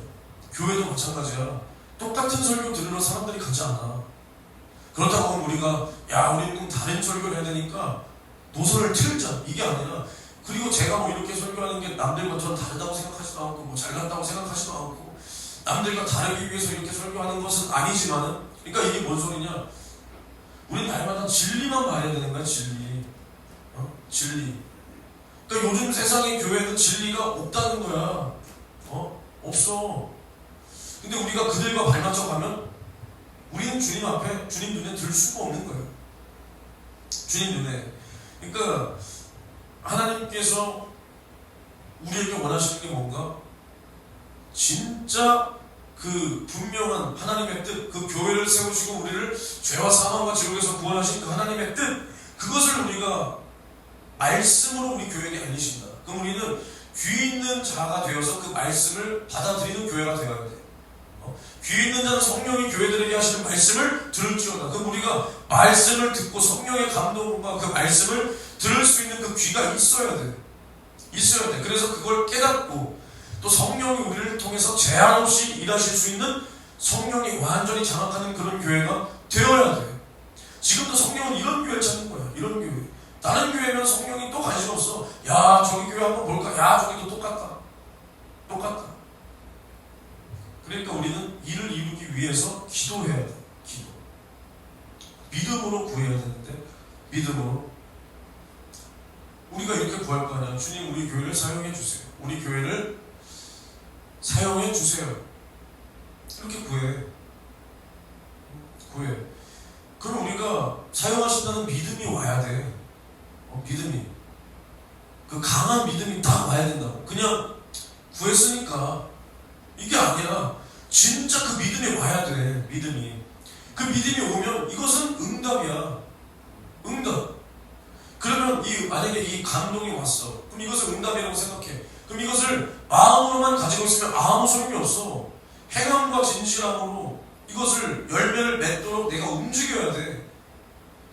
교회도 마찬가지야. 똑같은 설교 들으러 사람들이 가지 않아. 그렇다고 우리가 우리는 다른 설교를 해야 되니까 노선을 틀자, 이게 아니라 그리고 제가 뭐 이렇게 설교하는 게 남들과 전 다르다고 생각하지도 않고 뭐 잘났다고 생각하지도 않고 남들과 다르기 위해서 이렇게 설교하는 것은 아니지만은, 그러니까 이게 뭔 소리냐, 우리 날마다 진리만 봐야 되는 거야. 진리. 진리. 그러니까 요즘 세상의 교회는 진리가 없다는 거야. 없어. 근데 우리가 그들과 발맞춰 가면 우리는 주님 앞에, 주님 눈에 들 수가 없는 거예요. 주님 눈에. 그러니까 하나님께서 우리에게 원하시는 게 뭔가? 진짜 그 분명한 하나님의 뜻, 그 교회를 세우시고 우리를 죄와 사망과 지옥에서 구원하신 그 하나님의 뜻, 그것을 우리가 말씀으로 우리 교회에게 알리신다. 그럼 우리는 귀 있는 자가 되어서 그 말씀을 받아들이는 교회가 되어야 돼. 귀 있는 자는 성령이 교회들에게 하시는 말씀을 들을지어다. 그럼 우리가 말씀을 듣고 성령의 감동과 그 말씀을 들을 수 있는 그 귀가 있어야 돼. 있어야 돼. 그래서 그걸 깨닫고 또 성령이 우리를 통해서 제한 없이 일하실 수 있는, 성령이 완전히 장악하는 그런 교회가 되어야 돼. 지금도 성령은 이런 교회를 찾는 거야. 이런 교회. 다른 교회면 성령이 또 관심 없어. 야, 저기 교회 한번 볼까? 야, 저기도 똑같다. 똑같다. 그러니까 우리는 이를 이루기 위해서 기도해야 돼. 기도. 믿음으로 구해야 되는데, 믿음으로. 우리가 이렇게 구할 거 아니야. 주님, 우리 교회를 사용해 주세요. 우리 교회를 사용해 주세요. 이렇게 구해. 구해. 그럼 우리가 사용하신다는 믿음이 와야 돼. 믿음이. 그 강한 믿음이 딱 와야 된다고. 그냥 구했으니까. 이게 아니라 진짜 그 믿음이 와야 돼. 믿음이. 그 믿음이 오면 이것은 응답이야. 응답. 그러면 만약에 이 감동이 왔어. 그럼 이것을 응답이라고 생각해. 그럼 이것을 마음으로만 가지고 있으면 아무 소용이 없어. 행함과 진실함으로 이것을 열매를 맺도록 내가 움직여야 돼.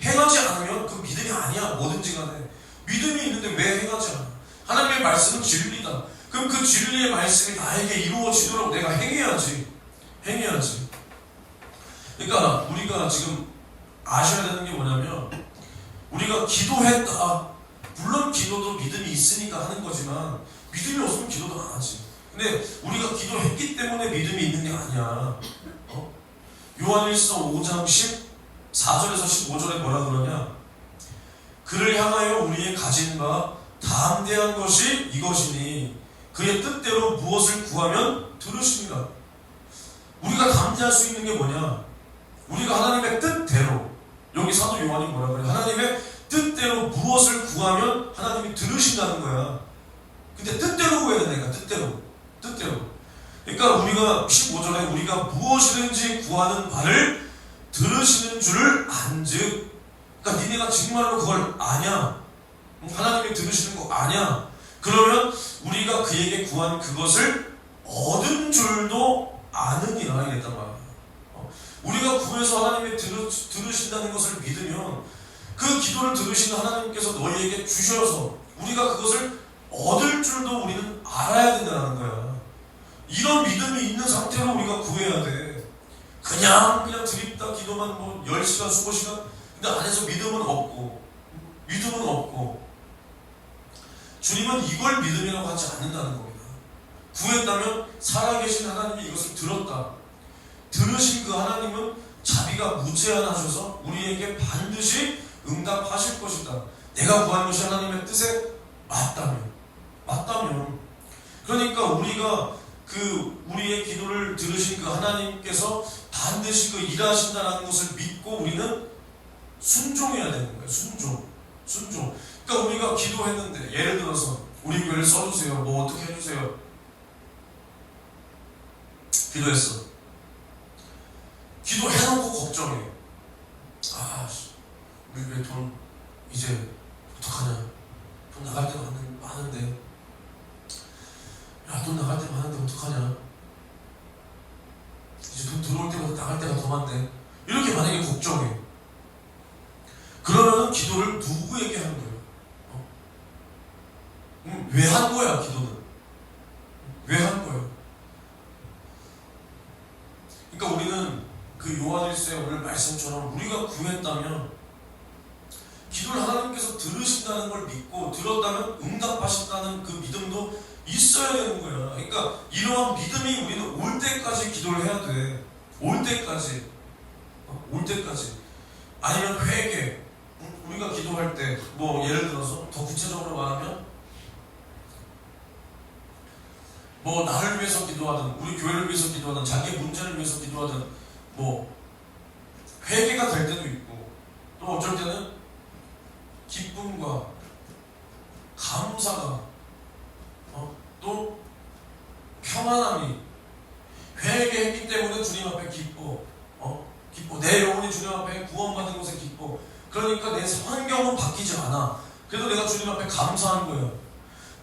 행하지 않으면 그 믿음이 아니야. 뭐든지 간에. 믿음이 있는데 왜 행하지 않아? 하나님의 말씀은 진리다. 그럼 그 진리의 말씀이 나에게 이루어지도록 내가 행해야지. 행해야지. 그러니까 우리가 지금 아셔야 되는 게 뭐냐면, 우리가 기도했다. 물론 기도도 믿음이 있으니까 하는 거지만 믿음이 없으면 기도도 안 하지. 근데 우리가 기도했기 때문에 믿음이 있는 게 아니야. 요한일서 5장 14절에서 15절에 뭐라 그러냐? 그를 향하여 우리의 가진 바 담대한 것이 이것이니 그의 뜻대로 무엇을 구하면 들으십니다. 우리가 담대할 수 있는 게 뭐냐? 우리가 하나님의 뜻대로, 여기 사도 요한이 뭐라 그래? 하나님의 뜻대로 무엇을 구하면 하나님이 들으신다는 거야. 근데 뜻대로 구해야 된다니까. 뜻대로. 그러니까 우리가 15절에 우리가 무엇이든지 구하는 바를 들으시는 줄을 안즉. 그러니까 니네가 정말로 그걸 아냐? 하나님이 들으시는 거 아냐? 그러면 우리가 그에게 구한 그것을 얻은 줄도 아느니라 이랬단 말이야. 우리가 구해서 하나님이 들으신다는 것을 믿으면 그 기도를 들으시는 하나님께서 너희에게 주셔서 우리가 그것을 얻을 줄도 우리는 알아야 된다는 거야. 이런 믿음이 있는 상태로 우리가 구해야 돼. 그냥 드립다 기도만 뭐 10시간 20시간 근데 안에서 믿음은 없고 주님은 이걸 믿음이라고 하지 않는다는 겁니다. 구했다면 살아계신 하나님이 이것을 들었다. 들으신 그 하나님은 자비가 무제한하셔서 우리에게 반드시 응답하실 것이다. 내가 구한 것이 하나님의 뜻에 맞다면. 그러니까 우리가 우리의 기도를 들으신 그 하나님께서 반드시 그 일하신다는 것을 믿고 우리는 순종해야 되는 거예요. 순종. 그러니까 우리가 기도했는데, 예를 들어서 우리 교회를 써주세요. 뭐 어떻게 해주세요. 기도했어. 기도해놓고 걱정해. 우리 교회 돈 이제 어떡하냐. 돈 나갈 때 많은데. 야, 돈 나갈 때 많은데 어떡하냐. 이제 돈 들어올 때보다 나갈 때가 더 많네. 이렇게 만약에 걱정해. 그러면은 기도를 누구에게 하는 거예요? 왜 한 거야, 기도는? 왜 한 거예요? 그러니까 우리는 그 요한일서의 오늘 말씀처럼 우리가 구했다면 기도를 하나님께서 들으신다는 걸 믿고 들었다면 응답하신다는 그 믿음도 있어야 되는 거야. 그러니까 이러한 믿음이 우리는 올 때까지 기도를 해야 돼. 올 때까지. 올 때까지. 아니면 회개. 우리가 기도할 때 뭐 예를 들어서 더 구체적으로 말하면 뭐 나를 위해서 기도하든 우리 교회를 위해서 기도하든 자기의 문제를 위해서 기도하든 뭐 회개가 될 때도 있고 또 어쩔 때는 기쁨과 감사가 또 평안함이 회개했기 때문에 주님 앞에 기뻐 내 영혼이 주님 앞에 구원받은 것에 기뻐. 그러니까 내 환경은 바뀌지 않아. 그래도 내가 주님 앞에 감사한 거예요.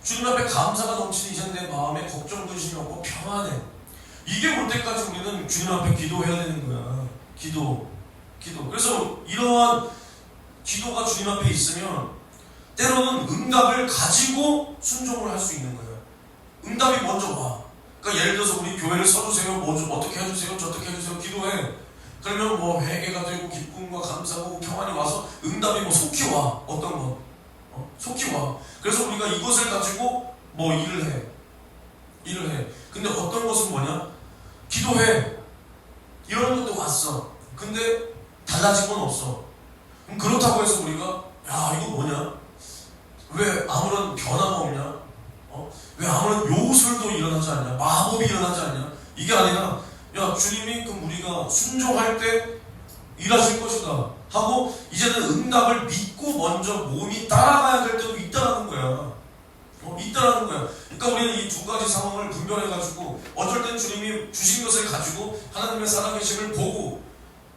주님 앞에 감사가 넘치는 이제 내 마음에 걱정 근심이 없고 평안해. 이게 올 때까지 우리는 주님 앞에 기도해야 되는 거야. 기도. 그래서 이러한 기도가 주님 앞에 있으면 때로는 응답을 가지고 순종을 할 수 있는 거예요. 응답이 먼저 와. 그러니까 예를 들어서 우리 교회를 서주세요. 뭐 좀 어떻게 해주세요. 저렇게 해주세요. 기도해. 그러면 뭐 회개가 되고 기쁨과 감사고 평안이 와서 응답이 뭐 속히 와. 어떤 건 속히 와. 그래서 우리가 이것을 가지고 뭐 일을 해. 근데 어떤 것은 뭐냐? 기도해. 이런 것도 왔어. 근데 달라진 건 없어. 그럼 그렇다고 해서 우리가 야 이거 뭐냐? 왜 아무런 변화가 없냐? 왜 아무런 요술도 일어나지 않냐? 마법이 일어나지 않냐? 이게 아니라 야 주님이 그럼 우리가 순종할 때 일하실 것이다 하고 이제는 응답을 믿고 먼저 몸이 따라가야 될 때도 있다라는 거야. 있다라는 거야. 그러니까 우리는 이 두 가지 상황을 분별해가지고 어쩔 땐 주님이 주신 것을 가지고 하나님의 살아계심을 보고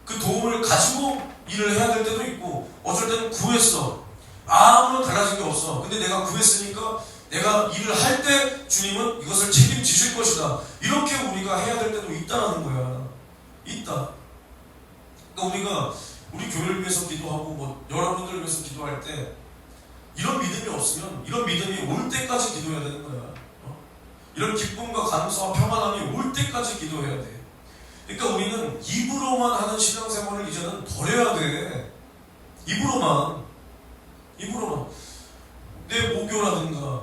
그 도움을 가지고 일을 해야 될 때도 있고 어쩔 때는 구했어. 아무런 달라진 게 없어. 근데 내가 구했으니까 내가 일을 할 때 주님은 이것을 책임지실 것이다. 이렇게 우리가 해야 될 때도 있다라는 거야. 있다. 그러니까 우리가 우리 교회를 위해서 기도하고 뭐 여러분들을 위해서 기도할 때 이런 믿음이 없으면 이런 믿음이 올 때까지 기도해야 되는 거야. 이런 기쁨과 감사와 평안함이 올 때까지 기도해야 돼. 그러니까 우리는 입으로만 하는 신앙생활을 이제는 버려야 돼. 입으로만. 내 모교라든가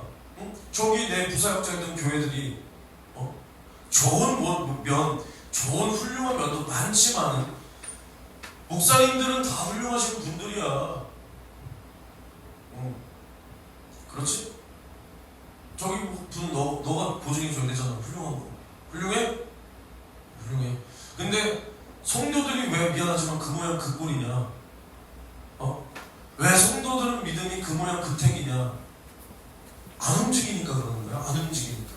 저기 내 부사역자 있는 교회들이 좋은 좋은 훌륭한 면도 많지만 목사님들은 다 훌륭하신 분들이야. 그렇지? 저기 분 너가 보증해 줘야 되잖아. 훌륭한 거. 훌륭해? 근데 성도들이 왜 미안하지만 그 모양 그 꼴이냐? 왜 성도들은 믿음이 그 모양 그 택이냐? 안 움직이니까 그러는 거야. 안 움직이니까.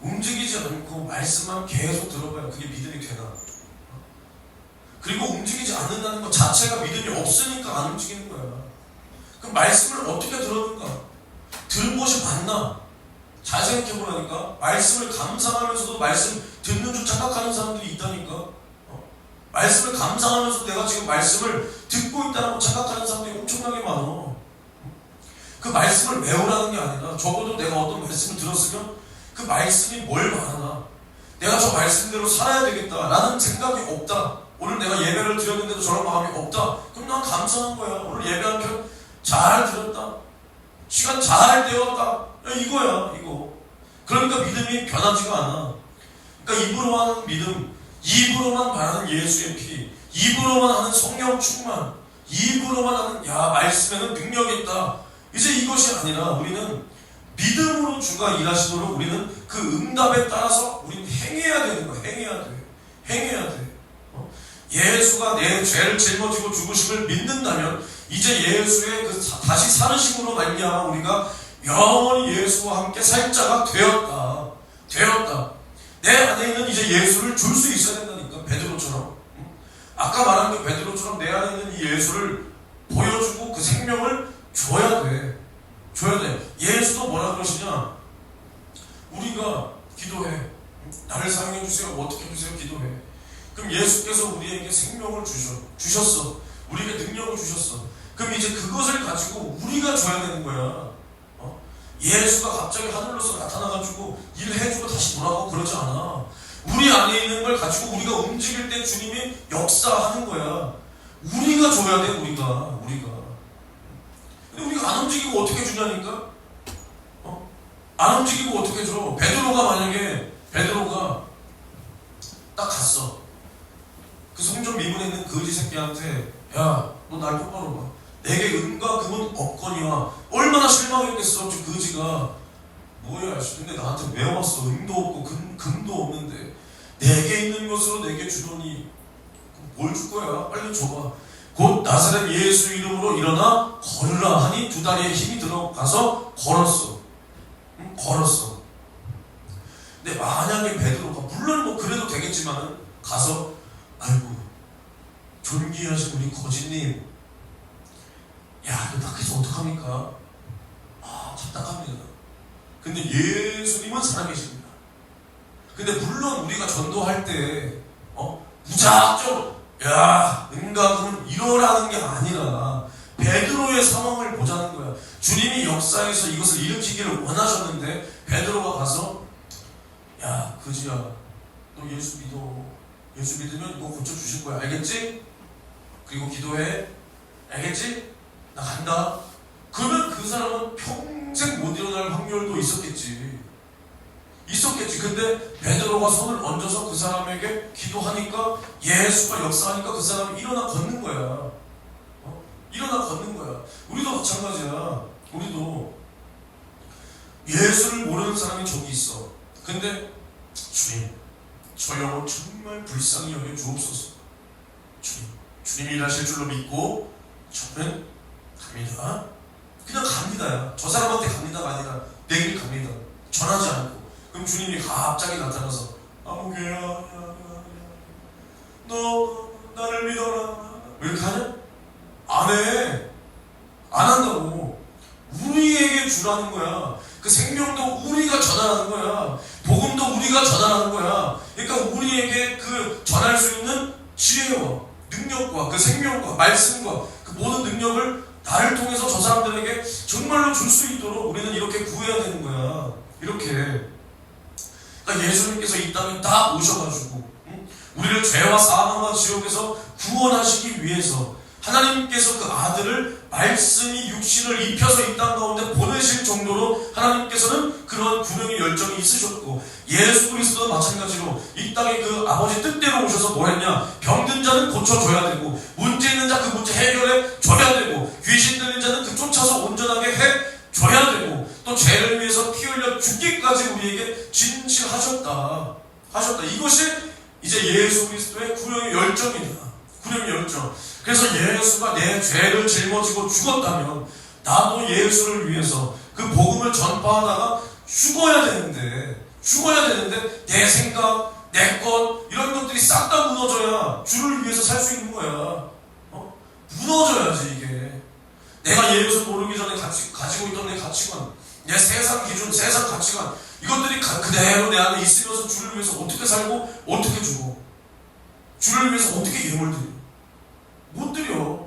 움직이지 않고 말씀만 계속 들어봐야 그게 믿음이 되나? 그리고 움직이지 않는다는 것 자체가 믿음이 없으니까 안 움직이는 거야. 그럼 말씀을 어떻게 들었는가? 들은 것이 맞나? 잘 생각해보라니까. 말씀을 감상하면서도 말씀 듣는 줄 착각하는 사람들이 있다니까. 말씀을 감상하면서 내가 지금 말씀을 듣고 있다고 착각하는 사람들이 엄청나게 많아. 그 말씀을 외우라는 게 아니라 적어도 내가 어떤 말씀을 들었으면 그 말씀이 뭘 말하나 내가 저 말씀대로 살아야 되겠다라는 생각이 없다. 오늘 내가 예배를 드렸는데도 저런 마음이 없다. 그럼 난 감사한 거야. 오늘 예배 한 편 잘 들었다. 시간 잘 때웠다. 이거야 이거. 그러니까 믿음이 변하지가 않아. 그러니까 입으로 하는 믿음, 입으로만 말하는 예수의 피, 입으로만 하는 성령 충만, 입으로만 하는 말씀에는 능력이 있다. 이제 이것이 아니라 우리는 믿음으로 주가 일하시도록 우리는 그 응답에 따라서 우리는 행해야 되는 거야. 행해야 돼. 예수가 내 죄를 짊어지고 죽으심을 믿는다면 이제 예수의 그 다시 사르심으로 말미암아 우리가 영원히 예수와 함께 살 자가 되었다. 내 안에 있는 이제 예수를 줄 수 있어야 된다니까. 베드로처럼. 아까 말한 그 베드로처럼 내 안에 있는 이 예수를 보여주고 그 생명을 줘야 돼. 예수도 뭐라 그러시냐? 우리가 기도해. 나를 사용해 주세요. 어떻게 해주세요? 기도해. 그럼 예수께서 우리에게 생명을 주셨어. 우리에게 능력을 주셨어. 그럼 이제 그것을 가지고 우리가 줘야 되는 거야. 예수가 갑자기 하늘로서 나타나가지고 일해주고 다시 돌아가고 그러지 않아. 우리 안에 있는 걸 가지고 우리가 움직일 때 주님이 역사하는 거야. 우리가 줘야 돼. 우리가. 근데 우리가 안 움직이고 어떻게 주냐니까? 안 움직이고 어떻게 줘? 베드로가 딱 갔어. 그 성전 미문에 있는 거지 새끼한테, 야, 너 날 똑바로 봐. 내게 은과 금은 없거니와. 얼마나 실망했겠어. 저 거지가. 뭐야, 근데 나한테 왜 왔어? 은도 없고 금도 없는데 내게 있는 것으로 내게 주더니 뭘 줄 거야? 빨리 줘봐. 곧 나사렛 예수 이름으로 일어나 걸으라 하니 두 다리에 힘이 들어가서 걸었어. 걸었어. 근데 만약에 베드로가, 물론 뭐 그래도 되겠지만은, 가서, 아이고, 존귀하신 우리 거지님, 야, 이거 낙해서 어떡합니까? 아, 답답합니다. 근데 예수님은 살아계십니다. 근데 물론 우리가 전도할 때, 무작정, 야, 은과 금은 이러라는 게 아니라, 베드로의 상황을 보자는 거야. 주님이 역사에서 이것을 일으키기를 원하셨는데, 베드로가 가서, 야, 거지야, 너 예수 믿어. 예수 믿으면 너 고쳐주실 거야. 알겠지? 그리고 기도해. 알겠지? 나 간다. 그러면 그 사람은 평생 못 일어날 확률도 있었겠지. 근데 베드로가 손을 얹어서 그 사람에게 기도하니까, 예수가 역사하니까 그 사람이 일어나 걷는 거야. 일어나 걷는 거야. 우리도 마찬가지야. 우리도 예수를 모르는 사람이 저기 있어. 근데 주님, 저 영혼 정말 불쌍히 여겨 주옵소서. 주님이 일하실 줄로 믿고 저는 갑니다. 그냥 갑니다야. 저 사람한테 갑니다가 아니라 내 길 갑니다. 전하지 않고. 그럼 주님이 갑자기 나타나서, 아무개야, 너 나를 믿어라. 왜 이렇게 하냐? 안 해. 안 한다고. 우리에게 주라는 거야. 그 생명도 우리가 전하라는 거야. 복음도 우리가 전하라는 거야. 그러니까 우리에게 그 전할 수 있는 지혜와 능력과 그 생명과 말씀과 그 모든 능력을 나를 통해서 저 사람들에게 정말로 줄 수 있도록 우리는 이렇게 구해야 되는 거야. 이렇게. 그러니까 예수님께서 이 땅에 딱 오셔가지고, 우리를 죄와 사망과 지옥에서 구원하시기 위해서 하나님께서 그 아들을 말씀이 육신을 입혀서 이 땅 가운데 보내실 정도로 하나님께서는 그런 구명의 열정이 있으셨고, 예수 그리스도도 마찬가지로 이 땅에 그 아버지 뜻대로 오셔서 뭐 했냐? 병든 자는 고쳐줘야 되고, 문제 있는 자 그 문제 해결해 줘야 되고, 귀신 들린 자는 그 쫓아서 온전하게 해줘야 되고, 또 죄를 위해서 피 흘려 죽기까지 우리에게 진실하셨다. 이것이 이제 예수 그리스도의 구명의 열정이다. 구명의 열정. 그래서 예수가 내 죄를 짊어지고 죽었다면 나도 예수를 위해서 그 복음을 전파하다가 죽어야 되는데 내 생각, 내 것, 이런 것들이 싹 다 무너져야 주를 위해서 살 수 있는 거야. 무너져야지 이게. 내가 예수 모르기 전에 가지고 있던 내 가치관, 내 세상 기준, 세상 가치관, 이것들이 그대로 내 안에 있으면서 주를 위해서 어떻게 살고 어떻게 주고, 주를 위해서 어떻게 예물 드려. 못 드려.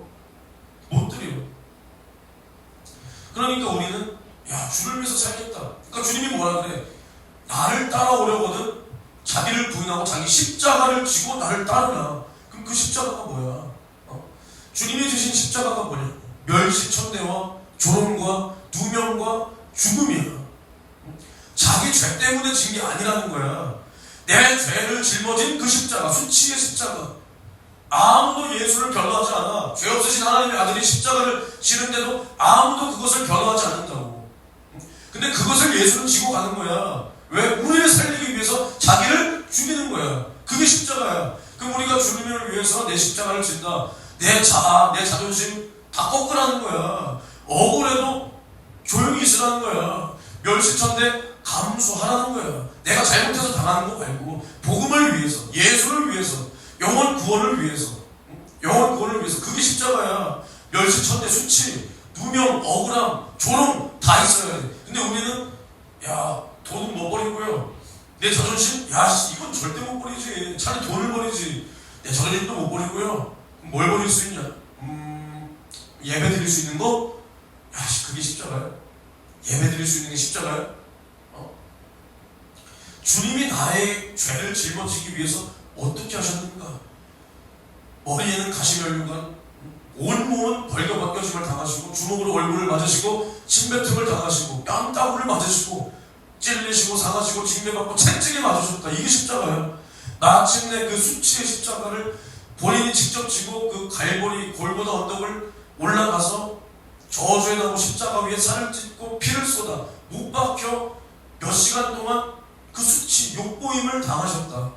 그러니까 우리는, 야, 주를 위해서 살겠다. 그러니까 주님이 뭐라 그래? 나를 따라오려거든 자기를 부인하고 자기 십자가를 지고 나를 따르라. 그럼 그 십자가가 뭐야? 주님이 주신 십자가가 뭐냐? 멸시천대와 조롱과 누명과 죽음이야. 자기 죄 때문에 진 게 아니라는 거야. 내 죄를 짊어진 그 십자가, 수치의 십자가. 아무도 예수를 변호하지 않아. 죄 없으신 하나님의 아들이 십자가를 지는데도 아무도 그것을 변호하지 않는다고. 근데 그것을 예수는 지고 가는 거야. 왜? 우리를 살리기 위해서 자기를 죽이는 거야. 그게 십자가야. 그럼 우리가 주님을 위해서 내 십자가를 진다. 내 자아, 내 자존심 다 꺾으라는 거야. 억울해도 조용히 있으라는 거야. 멸시천대 감수하라는 거야. 내가 잘못해서 당하는 거 말고 복음을 위해서, 예수를 위해서, 영혼 구원을 위해서, 그게 십자가야. 멸시천대, 수치, 누명, 억울함, 조롱 다 있어야 돼. 근데 우리는, 야, 돈은 못 버리고요. 내 자존심, 야, 이건 절대 못 버리지. 차라리 돈을 버리지. 내 자존심도 못 버리고요. 뭘 버릴 수 있냐? 예배 드릴 수 있는 거? 야, 그게 십자가야. 예배 드릴 수 있는 게 십자가야. 주님이 나의 죄를 짊어지기 위해서 어떻게 하셨는가? 머리에는 가시면류관, 온몸은 벌거벗겨짐을 당하시고 주먹으로 얼굴을 맞으시고 침뱉음을 당하시고 뺨따구를 맞으시고 찔리시고 상하시고 징계받고 채찍에 맞으셨다. 이게 십자가예요. 마침내 그 수치의 십자가를 본인이 직접 지고 그 갈보리 골고다 언덕을 올라가서 저주에 나고 십자가 위에 살을 찢고 피를 쏟아 못 박혀 몇 시간 동안 그 수치 욕보임을 당하셨다.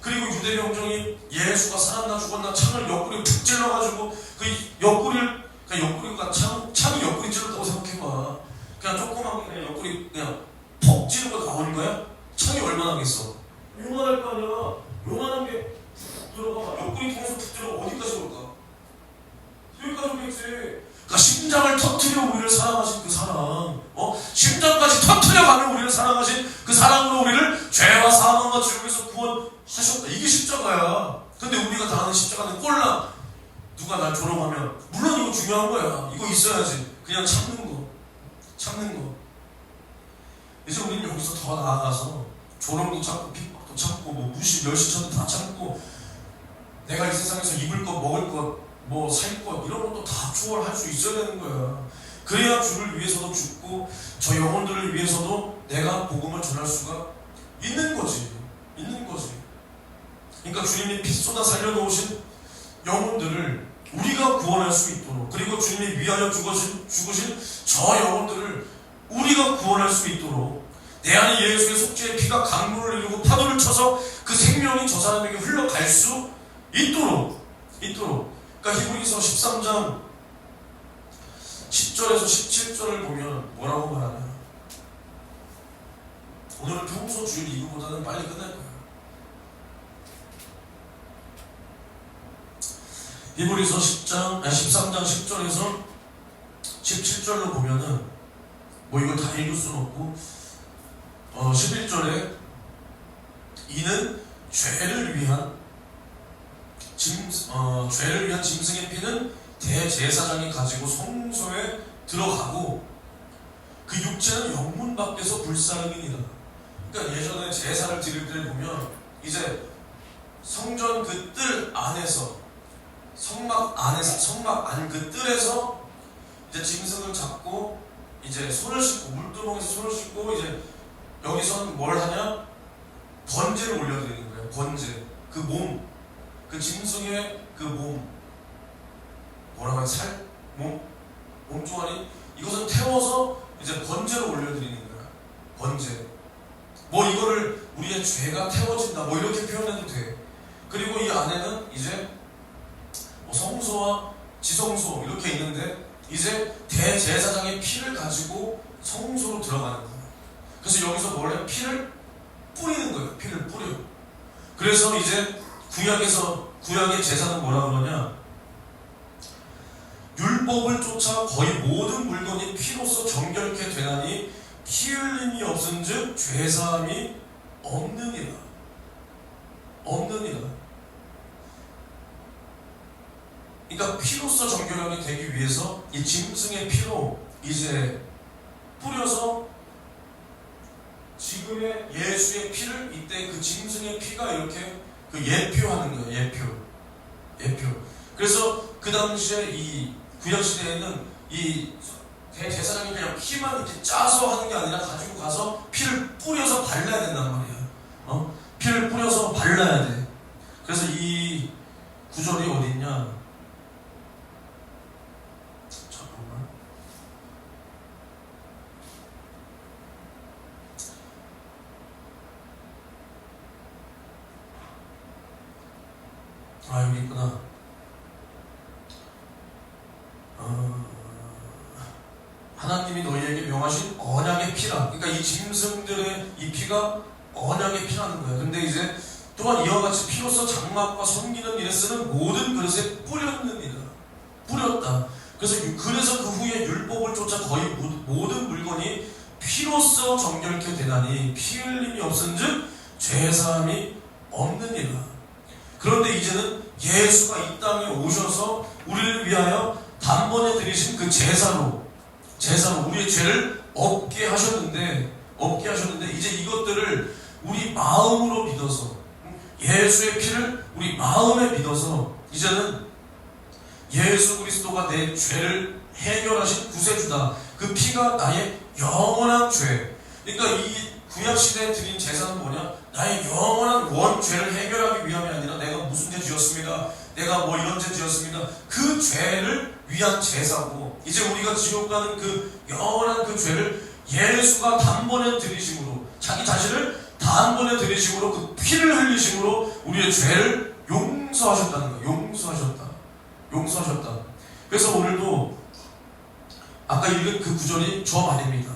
그리고 유대병정이 예수가 살았나 죽었나 창을 옆구리에 푹 찔러가지고 그 옆구리를 그냥 옆구리가 창이 옆구리 찔렀다고 생각해봐. 그냥 조그만 그냥 옆구리 그냥 퍽 찌르고 나오는 거야? 창이 얼마나 하겠어? 요만할 거 아니야. 요만한 게 푹 들어가. 옆구리 통해서 푹 들어가. 어디까지 올까? 여기까지 오겠지. 그러니까 심장을 터트려 우리를 사랑하신 그 사랑, 심장까지 터트려가며 우리를 사랑하신 그 사랑으로 우리를 죄와 사망과 지옥에서 구원하셨다. 이게 십자가야. 근데 우리가 당하는 십자가는 꼴랑 누가 날 조롱하면 물론 이거 중요한 거야. 이거 있어야지. 그냥 참는 거. 이제 우리는 여기서 더 나아가서 조롱도 참고 핍박도 참고 뭐 무시 멸시천도 다 참고 내가 이 세상에서 입을 것 먹을 것 뭐 살 것 이런 것도 다 초월할 수 있어야 되는 거야. 그래야 주를 위해서도 죽고 저 영혼들을 위해서도 내가 복음을 전할 수가 있는 거지. 그러니까 주님이 피 쏟아 살려놓으신 영혼들을 우리가 구원할 수 있도록, 그리고 주님이 위하여 죽으신 저 영혼들을 우리가 구원할 수 있도록, 내 안에 예수의 속죄의 피가 강물을 이루고 파도를 쳐서 그 생명이 저 사람에게 흘러갈 수 있도록. 그러니까 히브리서 13장 10절에서 17절을 보면 뭐라고 말하냐. 오늘은 평소 주일 이후보다는 빨리 끝날 거야. 히브리서 13장 10절에서 17절로 보면은 뭐 이거 다 읽을 수는 없고 11절에 이는 죄를 위한 짐승의 피는 대제사장이 가지고 성소에 들어가고 그 육체는 영문 밖에서 불사르니라. 그러니까 예전에 제사를 드릴 때 보면 이제 성전 그 뜰 안에서 성막 안 그 뜰에서 이제 짐승을 잡고 이제 손을 씻고 물두멍에서 손을 씻고 이제 여기서는 뭘 하냐? 번제를 올려드리는 거예요. 번제. 그 짐승의 그 몸, 뭐라고 하지? 살? 몸종아리? 이것은 태워서 이제 번제를 올려드리는 거야. 번제. 뭐 이거를 우리의 죄가 태워진다. 뭐 이렇게 표현해도 돼. 그리고 이 안에는 이제 뭐 성소와 지성소 이렇게 있는데 이제 대제사장의 피를 가지고 성소로 들어가는 거야. 그래서 여기서 뭘 해? 피를 뿌리는 거예요. 피를 뿌려. 그래서 이제 구약의 제사는 뭐라 그러냐? 율법을 쫓아 거의 모든 물건이 피로써 정결케 되나니 피 흘림이 없은즉 죄사함이 없느니라. 그러니까 피로써 정결하게 되기 위해서 이 짐승의 피로 이제 뿌려서 지금의 예수의 피를 이때 그 짐승의 피가 이렇게 그 예표하는 거예요. 예표. 그래서 그 당시에 이 구약 시대에는 이 대제사장이 그냥 피만 이렇게 짜서 하는 게 아니라 가지고 가서 피를 뿌려서 발라야 된단 말이에요. 피를 뿌려서 발라야 돼. 그래서 이 구절이 어디 있냐? 잠깐만. 여기 있구나. 하나님이 너희에게 명하신 언약의 피라. 그러니까 이 짐승들의 이 피가 언약의 피라는 거예요. 근데 이제 또한 이와 같이 피로써 장막과 섬기는 일에 쓰는 모든 그릇에 뿌렸다. 그래서 그 후에 율법을 쫓아 거의 모든 물건이 피로써 정결케 되나니 피 흘림이 없은즉 죄사함이 없느니라. 그런데 이제는 예수가 이 땅에 오셔서 우리를 위하여 단번에 드리신 그 제사로 우리의 죄를 없게 하셨는데 이제 이것들을 우리 마음으로 믿어서 예수의 피를 우리 마음에 믿어서 이제는 예수 그리스도가 내 죄를 해결하신 구세주다. 그 피가 나의 영원한 죄. 그러니까 이 구약시대에 드린 제사는 뭐냐? 나의 영원한 원죄를 해결하기 위함이 아니라 내가 무슨 죄 지었습니다, 내가 뭐 이런 죄 지었습니다, 그 죄를 위한 제사고, 이제 우리가 지옥 가는 그 영원한 그 죄를 예수가 단번에 들이심으로, 자기 자신을 단번에 들이심으로, 그 피를 흘리심으로 우리의 죄를 용서하셨다는 거예요. 용서하셨다. 그래서 오늘도 아까 읽은 그 구절이 저 말입니다.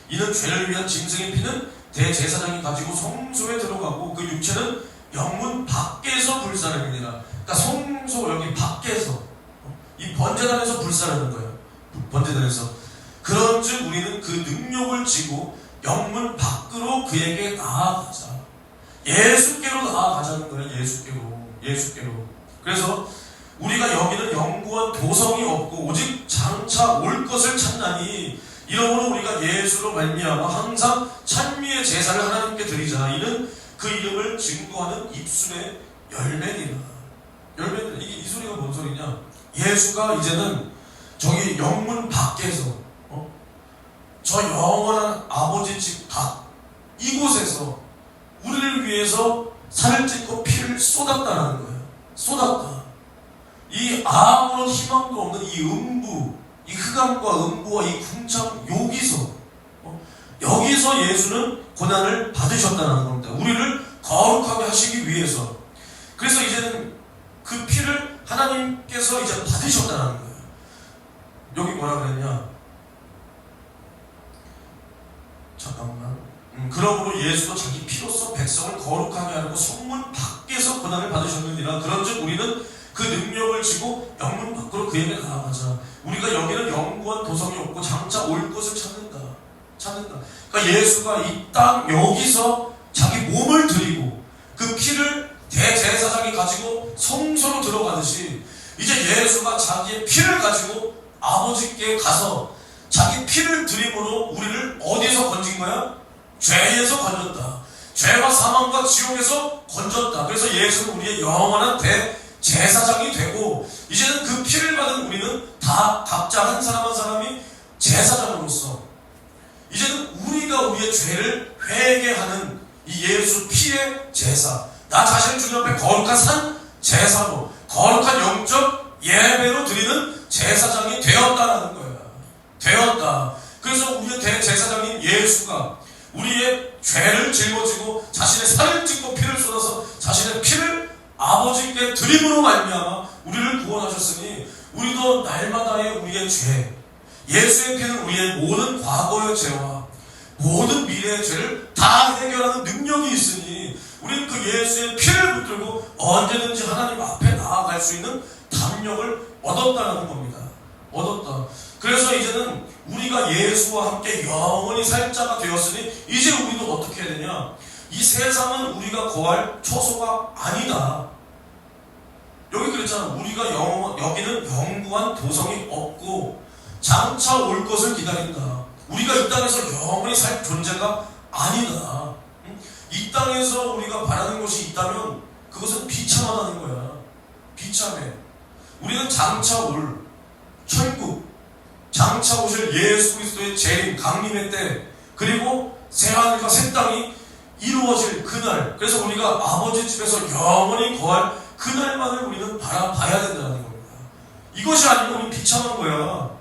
이는 죄를 위한 짐승의 피는 대제사장이 가지고 성소에 들어가고 그 육체는 영문 밖에서 불사르느니라. 그러니까 성소 여기 밖에서, 이 번제단에서 불사르는 거예요. 번제단에서. 그런즉 우리는 그 능력을 지고 영문 밖으로 그에게 나아가자. 예수께로 나아가자는 거예요. 예수께로. 그래서 우리가 여기는 영구한 도성이 없고 오직 장차 올 것을 찾나니 이러므로 우리가 예수로 말미암아 항상 찬미의 제사를 하나님께 드리자. 이는 그 이름을 증거하는 입술의 열매니라. 이게 이 소리가 뭔 소리냐? 예수가 이제는 저기 영문 밖에서, 저 영원한 아버지 집 밖, 이곳에서 우리를 위해서 살을 찢고 피를 쏟았다는 거예요. 쏟았다. 이 아무런 희망도 없는 이 음부, 이 흑암과 음부와 이 궁창, 여기서 예수는 고난을 받으셨다는 겁니다. 우리를 거룩하게 하시기 위해서. 그래서 이제는 그 피를 하나님께서 이제 받으셨다는 거예요. 여기 뭐라 그랬냐? 잠깐만. 그러므로 예수도 자기 피로써 백성을 거룩하게 하려고 성문 밖에서 고난을 받으셨느니라. 그런즉 우리는 그 능력을 지고 영문 밖으로 그에게 나아가자. 우리가 여기는 영구한 도성이 없고 장차 올 것을 찾는다. 그러니까 예수가 이 땅 여기서 자기 몸을 드리고 그 피를 대제사장이 가지고 성소로 들어가듯이 이제 예수가 자기의 피를 가지고 아버지께 가서 자기 피를 드림으로 우리를 어디서 건진 거야? 죄에서 건졌다. 죄와 사망과 지옥에서 건졌다. 그래서 예수는 우리의 영원한 대제사장이 되고 이제는 그 피를 받은 우리는 다 각자 한 사람 한 사람이 제사장으로서 이제는 우리가 우리의 죄를 회개하는 이 예수 피의 제사, 나 자신을 주님 앞에 거룩한 산 제사로, 거룩한 영적 예배로 드리는 제사장이 되었다라는 거야. 되었다. 그래서 우리의 대제사장인 예수가 우리의 죄를 짊어지고 자신의 살을 찢고 피를 쏟아서 자신의 피를 아버지께 드림으로 말미암아 우리를 구원하셨으니 우리도 날마다의 우리의 죄, 예수의 피는 우리의 모든 과거의 죄와 모든 미래의 죄를 다 해결하는 능력이 있으니 우리는 그 예수의 피를 붙들고 언제든지 하나님 앞에 나아갈 수 있는 담력을 얻었다는 겁니다. 얻었다. 그래서 이제는 우리가 예수와 함께 영원히 살 자가 되었으니 이제 우리도 어떻게 해야 되냐? 이 세상은 우리가 거할 처소가 아니다. 여기 그랬잖아. 우리가 여기는 영구한 도성이 없고 장차 올 것을 기다린다. 우리가 이 땅에서 영원히 살 존재가 아니다. 이 땅에서 우리가 바라는 것이 있다면 그것은 비참하다는 거야. 비참해. 우리는 장차 올 천국, 장차 오실 예수 그리스도의 재림, 강림의 때, 그리고 새하늘과 새 땅이 이루어질 그날, 그래서 우리가 아버지 집에서 영원히 거할 그날만을 우리는 바라봐야 된다는 겁니다. 이것이 아니면 우리는 비참한 거야.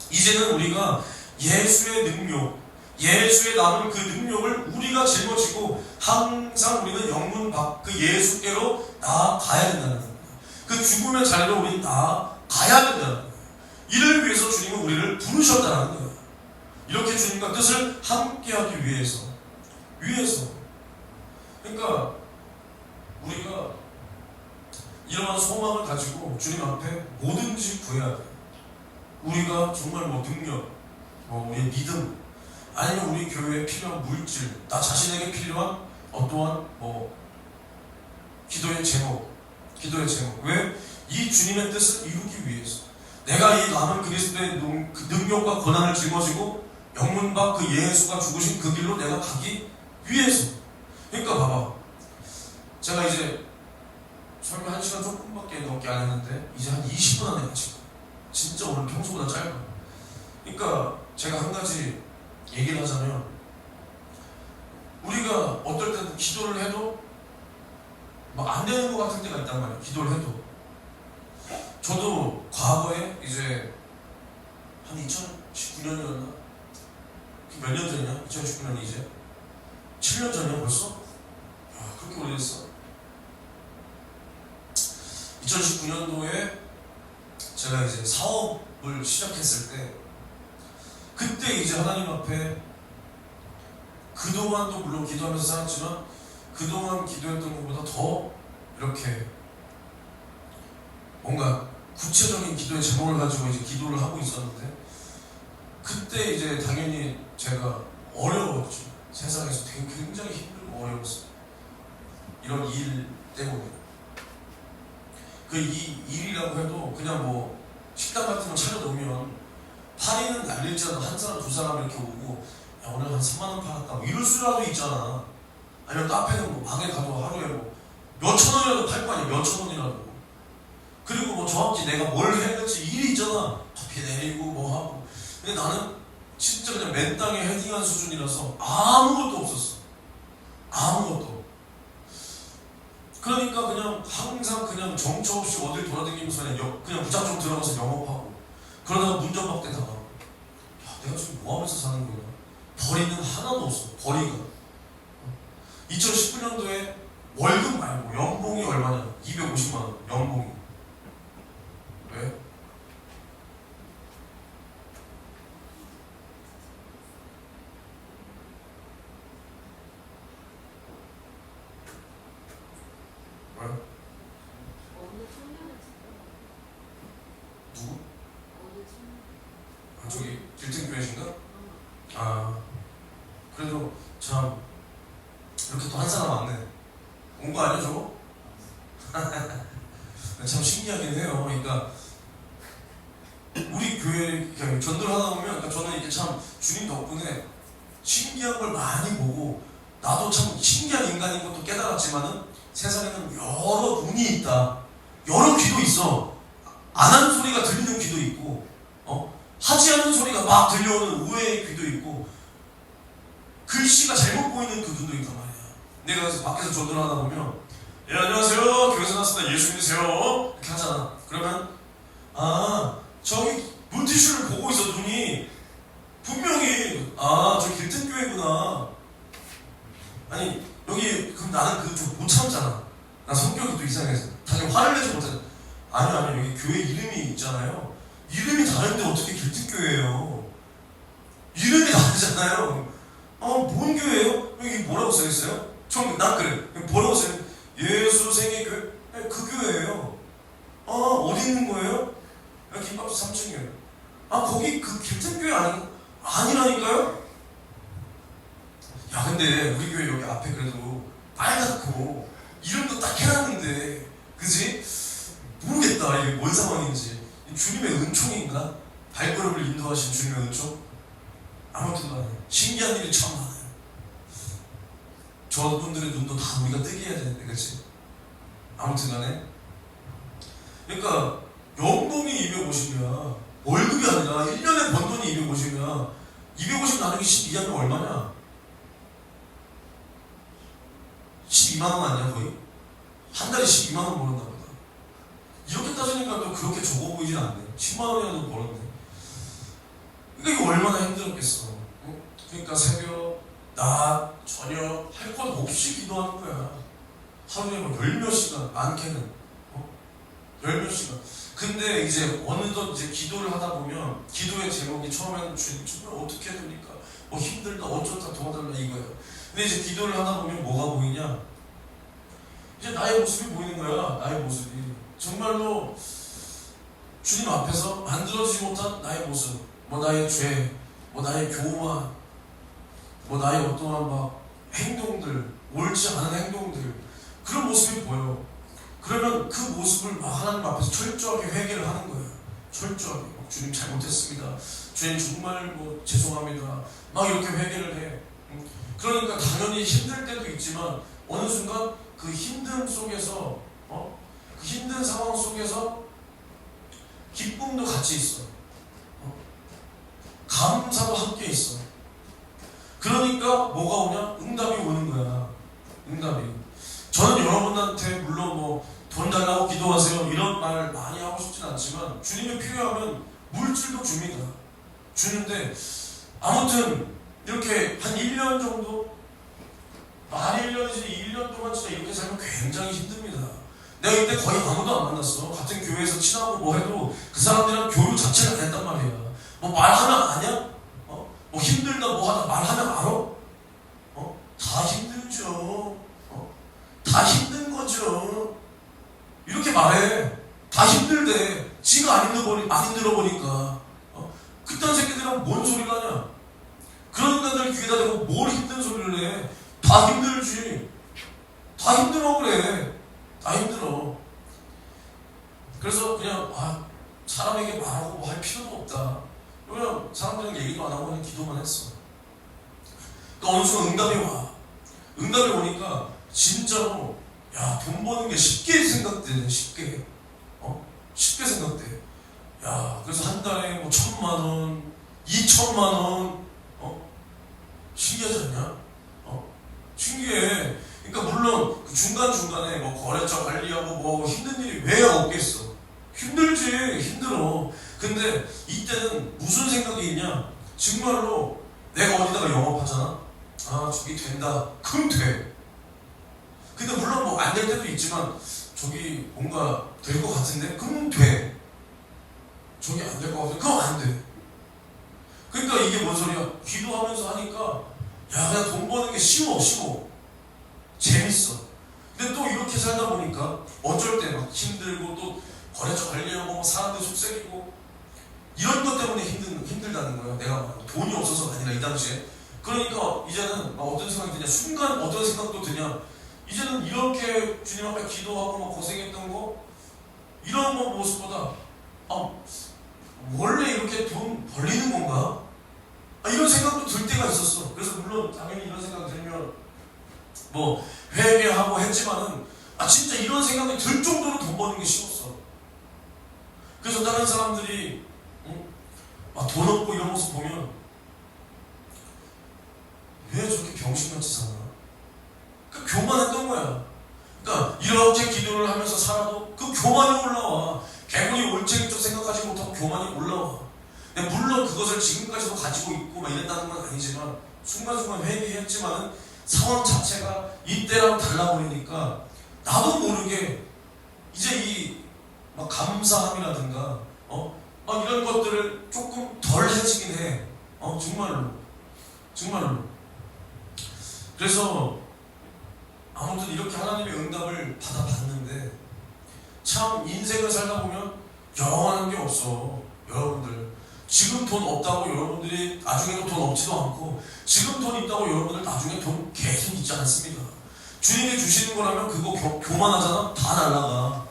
이제는 우리가 예수의 능력, 예수의 남은 그 능력을 우리가 짊어지고 항상 우리는 영문 밖 그 예수께로 나아가야 된다는 겁니다. 그 죽음의 자리로 우리는 나아가야 된다는 거예요. 이를 위해서 주님은 우리를 부르셨다는 거예요. 이렇게 주님과 뜻을 함께하기 위해서. 그러니까 우리가 이러한 소망을 가지고 주님 앞에 뭐든지 구해야 돼요. 우리가 정말 능력, 우리의 믿음, 아니면 우리 교회에 필요한 물질, 나 자신에게 필요한 어떠한 기도의 제목. 왜? 이 주님의 뜻을 이루기 위해서. 내가 이 남은 그리스도의 그 능력과 권한을 짊어지고 영문 밖 그 예수가 죽으신 그 길로 내가 가기 위해서. 그러니까 봐봐. 제가 이제 설교 1시간 조금밖에 넘게 정도밖에 안 했는데 이제 한 20분 안에 마치고 진짜 오늘 평소보다 짧아. 그러니까 제가 한 가지 얘기를 하자면 우리가 어떨 때는 기도를 해도 막 안 되는 것 같은 때가 있단 말이에요. 기도를 해도. 저도 과거에 이제 한 2019년이었나? 몇 년 전이냐? 2019년이 이제 7년 전이야 벌써? 야, 그렇게 오래됐어. 2019년도에 제가 이제 사업을 시작했을 때 그때 이제 하나님 앞에 그동안도 물론 기도하면서 살았지만 그동안 기도했던 것보다 더 이렇게 뭔가 구체적인 기도의 제목을 가지고 이제 기도를 하고 있었는데 그때 이제 당연히 제가 어려웠죠. 세상에서 되게 굉장히 힘들고 어려웠어요. 이런 일 때문에. 그 이 일이라고 해도 그냥 뭐 식당 같은 거 차려놓으면 파리는 날릴지 않아도 한 사람 두 사람 이렇게 오고 야 오늘 한 3만 원 팔았다 뭐 이럴 수라도 있잖아. 아니면 카페는 뭐 방에 가도 하루에 뭐 몇천 원이라도 팔 거 아니야. 몇천 원이라도. 그리고 뭐 정확히 내가 뭘 해야될지 일이 있잖아. 커피 내리고 뭐 하고. 근데 나는 진짜 그냥 맨 땅에 헤딩한 수준이라서 아무것도 없었어. 아무것도. 그러니까 그냥 항상 그냥 정처 없이 어딜 돌아다니면서 그냥 부작정 들어가서 영업하고 그러다가 문전박대 당하고 야 내가 지금 뭐 하면서 사는 거야. 벌이는 하나도 없어. 벌이가 2019년도에 월급 말고 연봉이 얼마냐? 250만 원 연봉이. 왜? 누구? 아, 저기 길등교회신가? 아 그래도 참 이렇게 또 한 사람 왔네. 온 거 아니야 저거? 참 신기하긴 해요. 그러니까 우리 교회 그냥 전도를 하다 보면 그러니까 저는 이게 참 주님 덕분에 신기한 걸 많이 보고 나도 참 신기한 인간인 것도 깨달았지만은 세상에는 여러 운이 있다. 여러 귀도 있어. 안 하는 소리가 들리는 귀도 있고 하지 않는 소리가 막 들려오는 우회의 귀도 있고 글씨가 잘못 보이는 그 눈도 있단 말이야. 내가 그래서 밖에서 전도를 하다 보면 예 안녕하세요 교회에서 나왔습니다 예수 믿으세요 이렇게 하잖아. 그러면 아 저기 문티슈를 보고 있어. 눈이 분명히 아 저기 길등교회구나. 아니 여기 그럼 나는 그 좀 못 참잖아. 나 성격이 또 이상해서 다시 화를 내지 못해. 아니 여기 교회 이름이 있잖아요. 이름이 다른데 어떻게 길등교회예요? 이름이 다르잖아요. 뭔 교회예요? 여기 뭐라고 써있어요? 난 그래. 뭐라고 써요? 예수 생애교회? 그 교회예요. 어디 있는 거예요? 여기 김밥집 3층이에요. 거기 그 길등교회 아니라니까요? 야 근데 우리 교회 여기 앞에 그래도 빨갛고 이름도 딱 해놨는데 그지? 모르겠다 이게 뭔 상황인지. 주님의 은총인가? 발걸음을 인도하신 주님의 은총? 아무튼 간에 신기한 일이 참 많아요. 저분들의 눈도 다 우리가 뜨게 해야 되는데 그치? 아무튼 간에 그러니까 연봉이 250이야. 월급이 아니라 1년에 번 돈이 250이야. 250 나누기 12하면 얼마냐? 12만원 아니야 거의? 한 달에 12만원 버는다 보다. 이렇게 따지니까 또 그렇게 적어 보이진 않네. 10만원이라도 벌었네. 그러니까 이게 얼마나 힘들었겠어. 그러니까 새벽, 낮, 저녁 할 것 없이 기도하는 거야. 하루에 뭐 10몇 시간, 많게는 10몇 시간. 근데 이제 어느덧 이제 기도를 하다 보면 기도의 제목이 처음에는 주님 정말 어떻게 해야 됩니까? 뭐 힘들다 어쩌다 도와달라 이거예요. 근데 이제 기도를 하다 보면 뭐가 보이냐? 이제 나의 모습이 보이는 거야. 나의 모습이 정말로 주님 앞에서 만들어지지 못한 나의 모습, 뭐 나의 죄, 뭐 나의 교만, 뭐 나의 어떠한 막 행동들, 옳지 않은 행동들, 그런 모습이 보여. 그러면 그 모습을 막 하나님 앞에서 철저하게 회개를 하는 거예요. 철저하게. 주님 잘못했습니다. 주님 정말 뭐 죄송합니다. 막 이렇게 회개를 해. 그러니까 당연히 힘들 때도 있지만 어느 순간 그 힘듦 속에서 그 그 힘든 상황 속에서 기쁨도 같이 있어. 감사도 함께 있어. 그러니까 뭐가 오냐? 응답이 오는 거야. 응답이. 저는 여러분한테 물론 뭐 돈 달라고 기도하세요 이런 말 많이 하고 싶진 않지만 주님이 필요하면 물질도 줍니다. 주는데 아무튼 이렇게 한 1년 정도? 만 1년이지 1년 동안 진짜 이렇게 살면 굉장히 힘듭니다. 내가 이때 거의 아무도 안 만났어. 같은 교회에서 친하고 뭐 해도 그 사람들이랑 교류 자체를 안 했단 말이야. 뭐 말하면 아냐? 뭐 힘들다 뭐 하다 말하면 알아? 다 힘들죠. 다 힘든 거죠. 이렇게 말해. 다 힘들대. 지가 안 힘들어 보니까. 그딴 새끼들은 뭔 소리가 하냐? 그런 애들 귀에다 대고 뭘 힘든 소리를 해. 다 힘들지. 다 힘들어 그래. 다 힘들어. 그래서 그냥 사람에게 말하고 뭐 할 필요도 없다. 그냥 사람들이랑 얘기도 안 하고 그냥 기도만 했어. 그러니까 어느 순간 응답이 와. 응답이 오니까 진짜로 야, 돈 버는 게 쉽게 생각되네. 쉽게. 쉽게 생각돼. 야, 그래서 한 달에 뭐 1,000만 원, 2,000만 원, 신기하지 않냐? 신기해. 그러니까 물론 그 중간중간에 뭐 거래처 관리하고 뭐 힘든 일이 왜 없겠어. 힘들지. 힘들어. 근데 이때는 무슨 생각이 있냐? 정말로 내가 어디다가 영업하잖아? 저기 된다. 그럼 돼. 근데 물론 뭐 안 될 때도 있지만 저기 뭔가 될 것 같은데? 그럼 돼. 저기 안 될 것 같은데? 그럼 안 돼. 그러니까 이게 뭔 소리야? 기도하면서 하니까 야, 그냥 돈 버는 게 쉬워. 재밌어. 근데 또 이렇게 살다 보니까 어쩔 때 막 힘들고 또 거래처 관리하고 뭐 사람들 속색이고 이런 것 때문에 힘들다는 거예요. 내가 돈이 없어서가 아니라 이 당시에. 그러니까 이제는 어떤 생각이 드냐? 순간 어떤 생각도 드냐? 이제는 이렇게 주님 앞에 기도하고 막 고생했던 거 이런 거 모습보다 원래 이렇게 돈 벌리는 건가? 이런 생각도 들 때가 있었어. 그래서 물론 당연히 이런 생각 들면 뭐 회개하고 했지만은 진짜 이런 생각이 들 정도로 돈 버는 게 쉬웠어. 그래서 다른 사람들이 돈 없고 이런 모습 보면 왜 저렇게 병신같이 사나? 그러니까 교만했던 거야. 그러니까 이렇게 기도를 하면서 살아도 그 교만이 올라와. 개구리 올챙이쪽 생각하지 못하고 교만이 올라와. 근데 물론 그것을 지금까지도 가지고 있고 막 이랬다는 건 아니지만 순간순간 회개했지만은 상황 자체가 이때랑 달라버리니까 나도 모르게 이제 이 막 감사함이라든가 이런 것들을 조금 덜 해지긴 해. 정말로. 그래서 아무튼 이렇게 하나님의 응답을 받아봤는데 참 인생을 살다 보면 영원한 게 없어. 여러분들 지금 돈 없다고 여러분들이 나중에도 돈 없지도 않고 지금 돈 있다고 여러분들 나중에 돈 계속 있지 않습니다. 주님이 주시는 거라면 그거 교만하잖아? 다 날라가.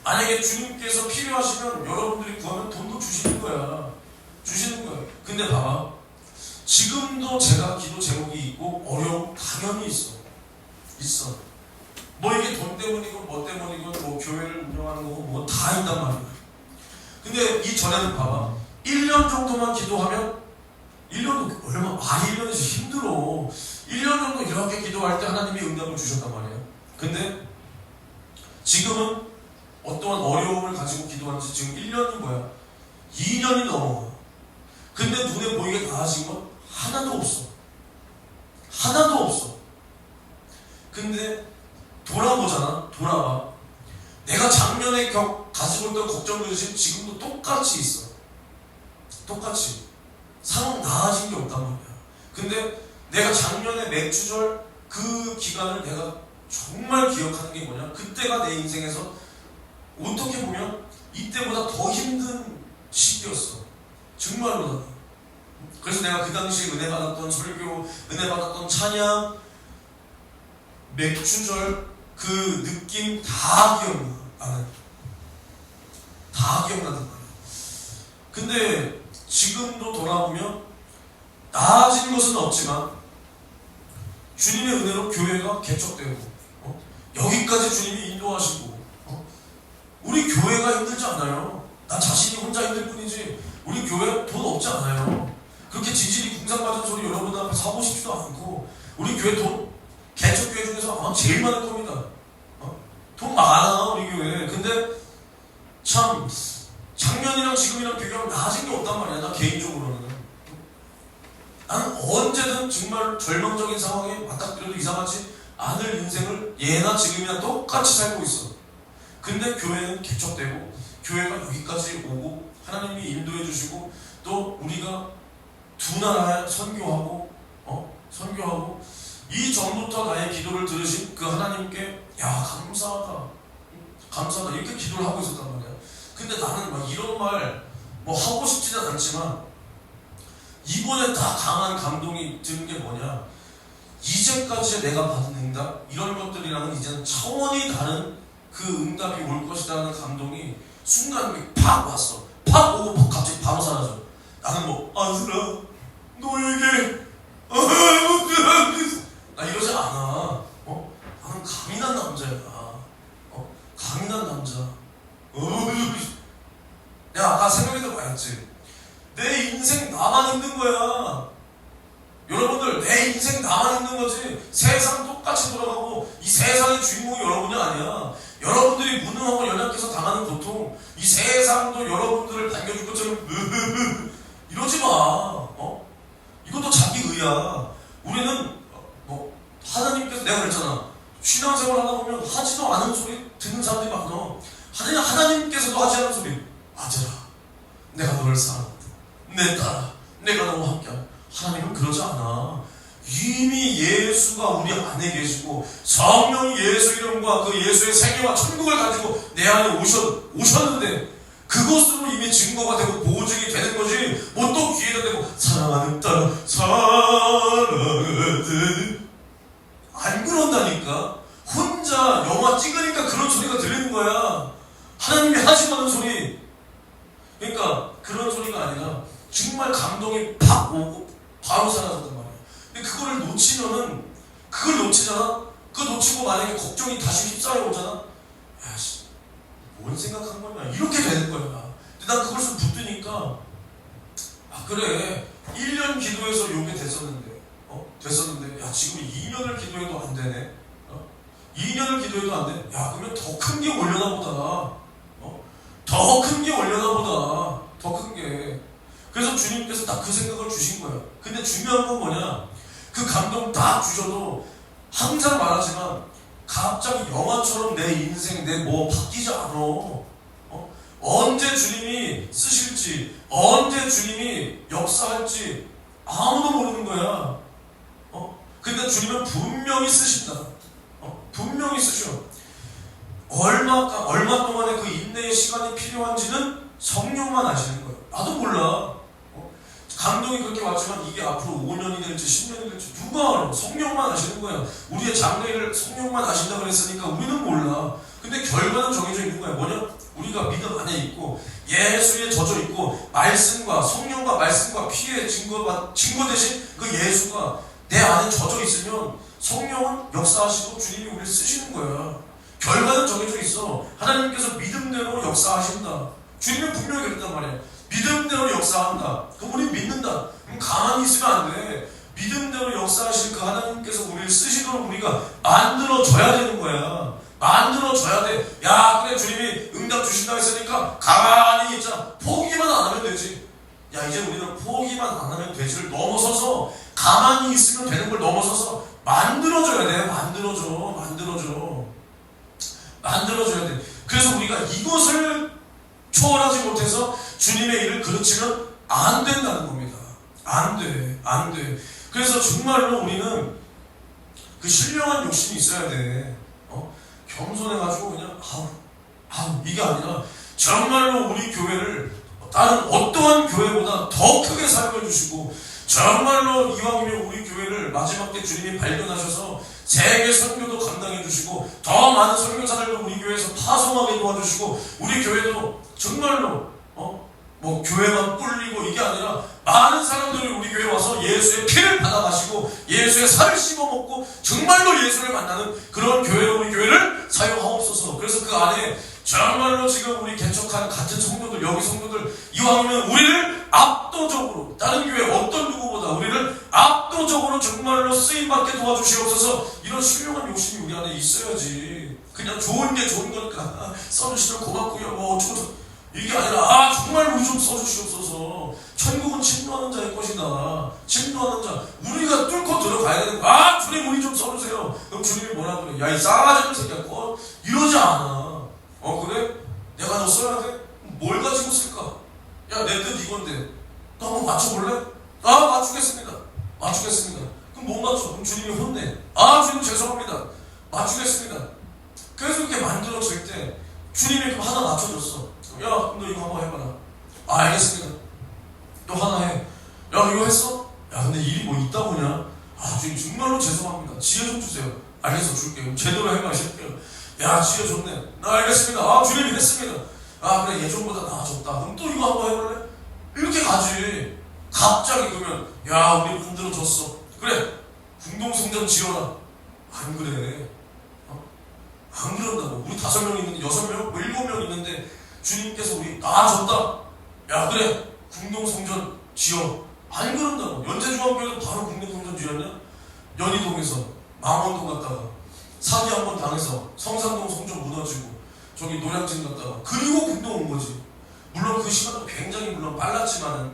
만약에 주님께서 필요하시면 여러분들이 구하면 돈도 주시는 거야. 근데 봐봐. 지금도 제가 기도 제목이 있고 어려움 당연히 있어. 뭐 이게 돈 때문이고 뭐 때문이고 뭐 교회를 운영하는 거고 뭐 다 있단 말이야. 근데 이전에는 봐봐. 1년 정도만 기도하면 1년도 얼마 1년에서 힘들어. 1년 정도 이렇게 기도할 때 하나님이 응답을 주셨단 말이야. 근데 지금은 어떠한 어려움을 가지고 기도하는 지 지금 1년이 뭐야? 2년이 넘어. 근데 눈에 보이게 나아진 건 하나도 없어. 근데 돌아봐. 내가 작년에 가지고 있던 걱정 근심 지금도 똑같이 있어. 똑같이. 상황 나아진 게 없단 말이야. 근데 내가 작년에 맥주절 그 기간을 내가 정말 기억하는 게 뭐냐? 그때가 내 인생에서 어떻게 보면 이때보다 더 힘든 시기였어. 정말로. 그래서 내가 그 당시에 은혜 받았던 설교, 은혜 받았던 찬양, 맥주절 그 느낌 다 기억나. 나는 다 기억나단 말이야. 근데 지금도 돌아보면 나아진 것은 없지만 주님의 은혜로 교회가 개척되고 여기까지 주님이 인도하시고 교회가 힘들지 않아요. 나 자신이 혼자 힘들 뿐이지 우리 교회 돈 없지 않아요. 그렇게 지질이 궁상맞은 소리 여러분 앞에 하고 싶지도 않고 우리 교회 돈 개척교회 중에서 아마 제일 많을 겁니다. 돈 많아 우리 교회. 근데 참 작년이랑 지금이랑 비교하면 나아진 게 없단 말이야. 나 개인적으로는 나는 언제든 정말 절망적인 상황에 맞닥뜨려도 이상하지 않을 인생을 예나 지금이나 똑같이 살고 있어. 근데 교회는 개척되고 교회가 여기까지 오고 하나님이 인도해 주시고 또 우리가 두 나라 선교하고 선교하고 이 전부터 나의 기도를 들으신 그 하나님께 야 감사하다 감사하다 이렇게 기도를 하고 있었단 말이야. 근데 나는 막 이런 말 뭐 하고 싶지는 않지만 이번에 다 강한 감동이 드는 게 뭐냐, 이제까지 내가 받은 응답 이런 것들이랑은 이제는 차원이 다른 그 응답이 올 것이라는 감동이 순간 팍 왔어. 팍 오고 팍 갑자기 바로 사라져. 나는 뭐 안슬아 너에게 나 이러지 않아. 나는 강인한 남자야. 강인한 남자. 내가 아까 새벽에도 말했지. 내 인생 나만 힘든 거야. 여러분들 내 인생 나만 힘든 거지. 세상 똑같이 돌아가고 이 세상의 주인공이 여러분이 아니야. 여러분들이 무능하고 연약해서 당하는 고통, 이 세상도 여러분들을 반겨줄 것처럼 이러지 마. 이것도 자기 의야. 우리는 하나님께서 내가 그랬잖아. 신앙생활 하다 보면 하지도 않은 소리 듣는 사람들이 많아. 하나님께서도 하지 않은 소리. 아들아, 내가 너를 사랑한다. 내 딸아, 내가 너와 함께한다. 하나님은 그러지 않아. 이미 예수가 우리 안에 계시고 성령 예수 이름과 그 예수의 생애와 천국을 가지고 내 안에 오셨는데 그것으로 이미 증거가 되고 보증이 되는 거지. 뭐 또 귀에다 대고 사랑하는 딸아 사랑하는 안 그런다니까. 혼자 영화 찍으니까 그런 소리가 들리는 거야. 하나님이 하지 않은 소리. 그러니까 그런 소리가 아니라 정말 감동이 팍 오고 바로 사라졌단 말이야. 근데 그거를 놓치면은 그걸 놓치잖아. 그거 놓치고 만약에 걱정이 다시 휩싸여 오잖아. 야씨 뭔 생각한 거냐 이렇게 되는 거야. 근데 난 그걸 좀 붙드니까 그래 1년 기도해서 요게 됐었는데 야 지금 2년을 기도해도 안 되네. 2년을 기도해도 안 돼. 야 그러면 더 큰 게 올려나 보다. 더 큰 게 올려나 보다. 더 큰 게. 그래서 주님께서 딱 그 생각을 주신 거야. 근데 중요한 건 뭐냐, 그 감동 다 주셔도 항상 말하지만 갑자기 영화처럼 내 인생 내 뭐 바뀌지 않아. 언제 주님이 쓰실지 언제 주님이 역사할지 아무도 모르는 거야. 근데 주님은 분명히 쓰신다. 분명히 쓰셔. 얼마 동안의 그 인내의 시간이 필요한지는 성령만 아시는 거예요. 나도 몰라. 감동이 그렇게 왔지만 이게 앞으로 5년이 될지 10년이 될지 누가 알아? 성령만 아시는 거야. 우리의 장래를 성령만 아신다고 그랬으니까 우리는 몰라. 근데 결과는 정해져 있는 거야. 뭐냐? 우리가 믿음 안에 있고 예수에 젖어 있고 말씀과 성령과 말씀과 피의 증거 대신 그 예수가 내 안에 젖어 있으면 성령은 역사하시고 주님이 우리를 쓰시는 거야. 결과는 정해져 있어. 하나님께서 믿음대로 역사하신다. 주님은 분명히 그랬단 말이야. 믿음대로 역사한다. 그럼 우리 믿는다. 그럼 가만히 있으면 안 돼. 믿음대로 역사하실 그 하나님께서 우리를 쓰시도록 우리가 만들어줘야 되는 거야. 만들어줘야 돼. 야 그래 주님이 응답 주신다고 했으니까 가만히 있자. 포기만 안 하면 되지. 야 이제 우리는 포기만 안 하면 되지를 넘어서서 가만히 있으면 되는 걸 넘어서서 만들어줘야 돼. 만들어줘야 돼. 그래서 우리가 이것을 초월하지 못해서 주님의 일을 그르치면 안 된다는 겁니다. 안 돼. 그래서 정말로 우리는 그 신령한 욕심이 있어야 돼. 겸손해가지고 그냥 이게 아니라 정말로 우리 교회를 다른 어떠한 교회보다 더 크게 사용해 주시고 정말로 이왕이면 우리 교회를 마지막 때 주님이 발견하셔서 세계 선교도 감당해 주시고 더 많은 선교사들도 우리 교회에서 파송하게 도와주시고 우리 교회도 정말로 뭐 교회만 뿔리고 이게 아니라 많은 사람들이 우리 교회에 와서 예수의 피를 받아 마시고 예수의 살을 씹어 먹고 정말로 예수를 만나는 그런 교회로 우리 교회를 사용하옵소서. 그래서 그 안에 정말로 지금 우리 개척한 같은 성도들, 여기 성도들 이왕이면 우리를 압도적으로 다른 교회 어떤 누구보다 우리를 압도적으로 정말로 쓰임받게 도와주시옵소서. 이런 훌륭한 욕심이 우리 안에 있어야지. 그냥 좋은 게 좋은 거니까 써주시면 고맙고요 뭐 어쩌고 이게 아니라 정말 우리 좀 써주시옵소서. 천국은 침노하는 자의 것이다. 침노하는 자 우리가 뚫고 들어가야 되는 거야. 주님 우리 좀 써주세요. 그럼 주님이 뭐라 그래? 야 이 싸가지 없는 새끼야 이러지 않아. 그래? 내가 너 써야 돼? 뭘 가지고 쓸까? 야 내 뜻 이건데 너 한번 맞춰볼래? 맞추겠습니다. 그럼 못 맞춰. 그럼 주님이 혼내. 주님 죄송합니다. 맞추겠습니다. 그래서 이렇게 만들어질 때 주님이 그럼 하나 맞춰줬어. 야 그럼 너 이거 한번 해봐라. 알겠습니다. 너 하나 해. 야 이거 했어? 야 근데 일이 뭐 있다 보냐? 주님 정말로 죄송합니다. 지혜 좀 주세요. 알겠어 줄게요. 제대로 해봐 싶게요. 야 지혜 좋네. 알겠습니다. 주님이 했습니다. 그래 예전보다 나아졌다. 그럼 또 이거 한번 해볼래? 이렇게 가지. 갑자기 그러면 야 우리 만들어줬어. 그래 궁동성전 지어라. 안 그래. 안 그런다고. 우리 5명 있는데 6명? 뭐 7명 있는데 주님께서 우리 나아졌다. 야 그래 궁동성전 지어. 안 그런다고. 연제중앙교회도 바로 궁동성전 지었냐? 연희동에서 망원동 갔다가 사기 한번 당해서 성산동 성전 무너지고 저기 노량진 갔다가 그리고 궁동 온 거지. 물론 그 시간도 굉장히 물론 빨랐지만은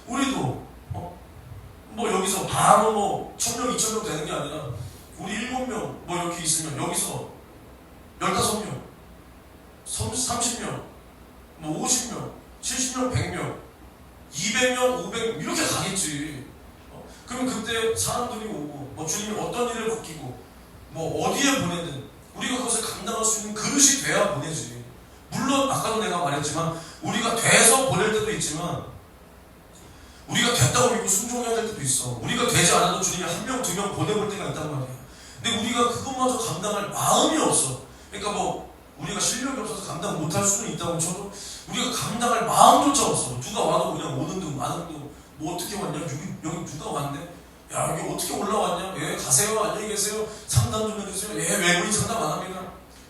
우리도 뭐 여기서 바로 뭐 1000명 2000명 되는 게 아니라 우리 7명 뭐 이렇게 있으면 여기서 15명 30명 뭐 50명 70명 100명 200명 500명 이렇게 가겠지. 그러면 그때 사람들이 오고 뭐 주님이 어떤 일을 맡기고 뭐 어디에 보내든 우리가 그것을 감당할 수 있는 그릇이 돼야 보내지. 물론 아까도 내가 말했지만 우리가 돼서 보낼 때도 있지만 우리가 됐다고 믿고 순종해야 될 때도 있어. 우리가 되지 않아도 주님이 1명 2명 보내볼 때가 있단 말이야. 근데 우리가 그것마저 감당할 마음이 없어. 그러니까 뭐 우리가 실력이 없어서 감당 못할 수는 있다고 쳐도 우리가 감당할 마음조차 없어. 누가 와도 그냥 오는 둥 마는 둥 뭐 어떻게 왔냐? 여기 누가 왔네? 야 여기 어떻게 올라왔냐? 예 가세요. 안녕히 계세요. 상담 좀 해주세요. 예 외국인 상담 안 합니다.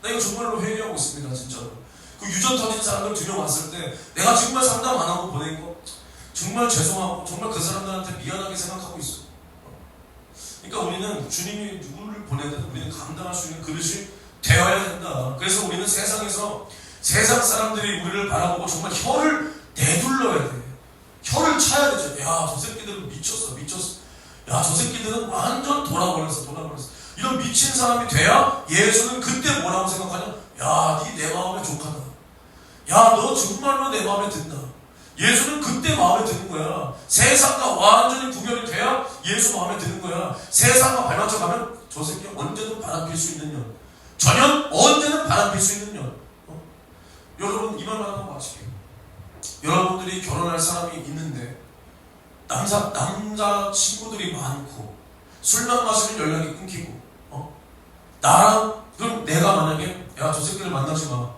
나 이거 정말로 회개하고 있습니다. 진짜로. 그 유전 터진 사람들 2명 왔을 때 내가 정말 상담 안 하고 보낸 거 정말 죄송하고 정말 그 사람들한테 미안하게 생각하고 있어. 그러니까 우리는 주님이 누구를 보내든 우리는 감당할 수 있는 그릇이 되어야 된다. 그래서 우리는 세상에서 세상 사람들이 우리를 바라보고 정말 혀를 내둘러야 돼. 혀를 차야 되죠. 야 저 새끼들은 미쳤어. 야 저 새끼들은 완전 돌아버렸어. 이런 미친 사람이 돼야 예수는 그때 뭐라고 생각하냐? 야 니 내 마음에 족하다. 야 너 정말로 내 마음에 든다. 예수는 그때 마음에 드는 거야. 세상과 완전히 구별이 돼야 예수 마음에 드는 거야. 세상과 발맞춰 가면 저 새끼 언제든 바람필 수 있는 년. 전혀 언제든 바람필 수 있는 년. 여러분 이 말만 하고 마칠게요. 여러분들이 결혼할 사람이 있는데 남자 친구들이 많고 술만 마시면 연락이 끊기고 나랑 그럼 내가 만약에 야 저 새끼를 만나지 마.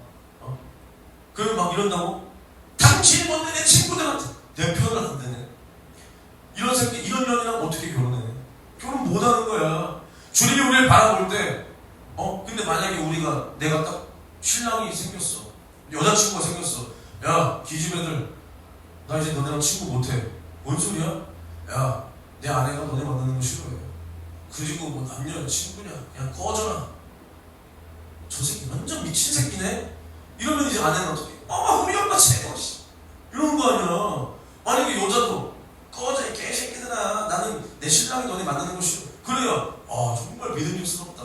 그럼 막 이런다고? 당신이 뭔데 내 친구들한테 내 편을 안 되네. 이런 새끼 이런 년이랑 어떻게 결혼해? 결혼 못하는 거야. 주님이 우리를 바라볼 때 근데 만약에 내가 딱 신랑이 생겼어. 여자친구가 생겼어. 야 기집애들 나 이제 너네랑 친구 못해. 뭔 소리야? 야 내 아내가 너네 만나는 거 싫어해. 그리고 뭐 남녀 친구냐 그냥 꺼져라. 저 새끼 완전 미친 새끼네. 이러면 이제 아내는 어떻게 우리 엄마 최고 이러는 거 아니야. 만약에 여자도 꺼져 이 개새끼들아 나는 내 신랑이 너네 만나는 거 싫어. 그래야 정말 믿음직스럽다.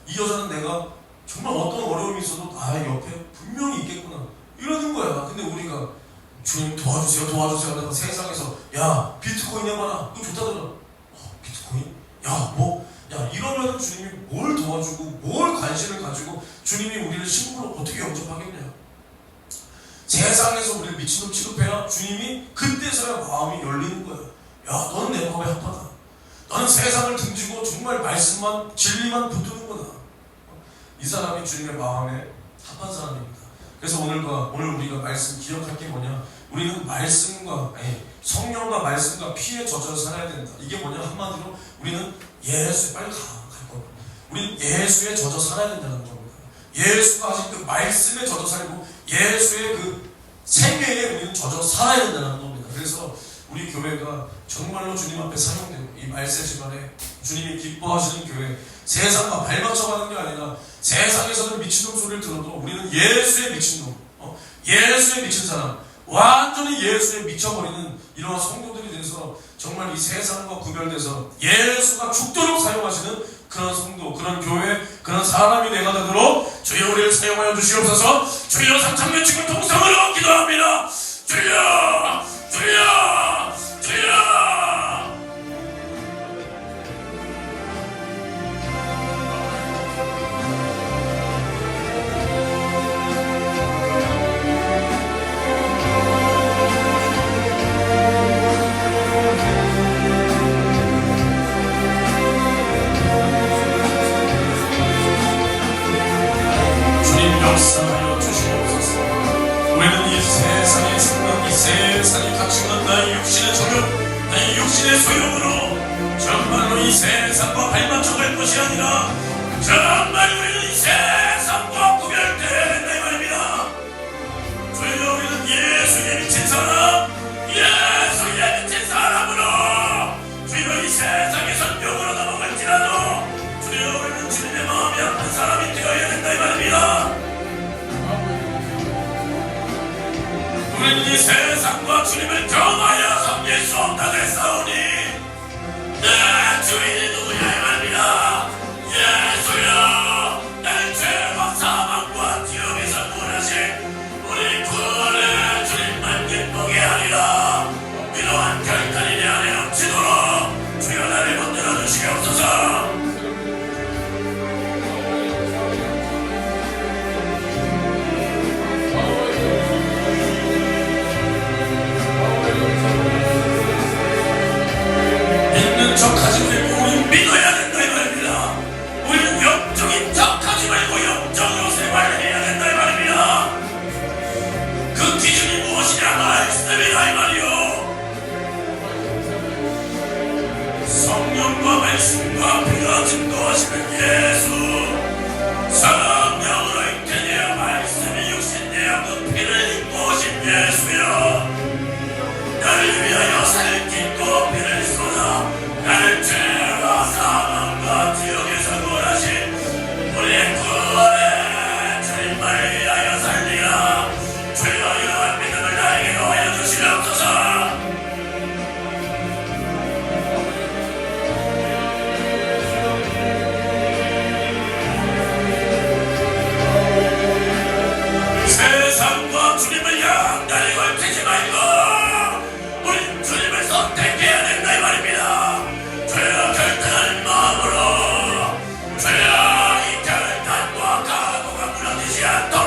이 여자는 내가 정말 어떤 어려움이 있어도 나의 옆에 분명히 있겠구나 이러는 거야. 근데 우리가 주님 도와주세요 하다가 세상에서 야 비트코인 해봐라. 그거 좋다더라. 비트코인? 야 이러면 주님이 뭘 도와주고 뭘 관심을 가지고 주님이 우리를 신부로 어떻게 영접하겠냐. 세상에서 우리를 미친놈 취급해야 주님이 그때서야 마음이 열리는 거야. 야 너는 내 마음에 합하다. 너는 세상을 등지고 정말 말씀만 진리만 붙드는구나. 이 사람이 주님의 마음에 합한 사람입니다. 그래서 오늘 우리가 말씀 기억할 게 뭐냐? 우리는 말씀과 성령과 말씀과 피에 젖어서 살아야 된다. 이게 뭐냐? 한마디로 우리는 예수에 빨리 갈 겁니다. 우리는 예수에 젖어 살아야 된다는 겁니다. 예수가 하신 그 말씀에 젖어 살고 예수의 그 생애에 우리는 젖어 살아야 된다는 겁니다. 그래서 우리 교회가 정말로 주님 앞에 사용되고 이 말세 시간에 주님이 기뻐하시는 교회, 세상과 발맞춰가는 게 아니라 세상에서는 미친놈 소리를 들어도 우리는 예수의 미친놈, 예수의 미친 사람, 완전히 예수에 미쳐버리는 이러한 성도들이 돼서 정말 이 세상과 구별돼서 예수가 죽도록 사용하시는 그런 성도, 그런 교회, 그런 사람이 내가 되도록 주여 우리를 사용하여 주시옵소서. 주여 삼창매칭을 통성으로 기도합니다. 주여 주여 주여. 역사하여 주시옵소서. 우리는 이 세상의 생각, 이 세상의 가치관, 나의 육신의 소욕, 나의 육신의 소욕으로 정말로 이 세상과 발맞춰갈 것이 아니라 정말 우리는 이 세상과 구별되어야 된다 이 말입니다. 주여 우리는 예수에 미친 사람, 예수에 미친 사람으로 주여 이 세상에서 욕으로 넘어갈지라도 주여 우리는 주님의 마음이 한 사람이 되어야 된다 이 말입니다. 우리는 이 세상과 주님을 경하여 섬길 수 없다 됐사오니 내 주인이 누구냐 이 말입니다. 예수여, 나는 죄와 사망과 지옥에서 구원하신 우리 구원의 주님만 기쁘게 하리라. 위로한 결단이 내 안에 넘치도록 주여 나를 붙들어 주시옵소서. 믿는 척하지 말고 우리는 믿어야 된다 이 말입니다. 우리는 영적인 척하지 말고 영적으로 생활해야 된다 이 말입니다. 그 기준이 무엇이냐 말씀이라 이 말이요. 성령과 말씀과 피가 증거하시는 예수, 성령으로 잉태되어 말씀이 육신되어 그 피를 입고 오신 예수여, 나를 위하여 살을 찢고 피를 쏟아 나를 죄와 사망과 지옥에서 구원하신 우리의 구원의 주님만을 위하여 살리라. 주여 이러한 믿음을 나에게 더하여 주시옵소서. 세상과 주님을 양다리 걸치지 말고 우린 주님을 선택해야 된다 이 말입니다. 주여 결단한 마음으로 주여 이 결단과 각오가 무너지지 않도록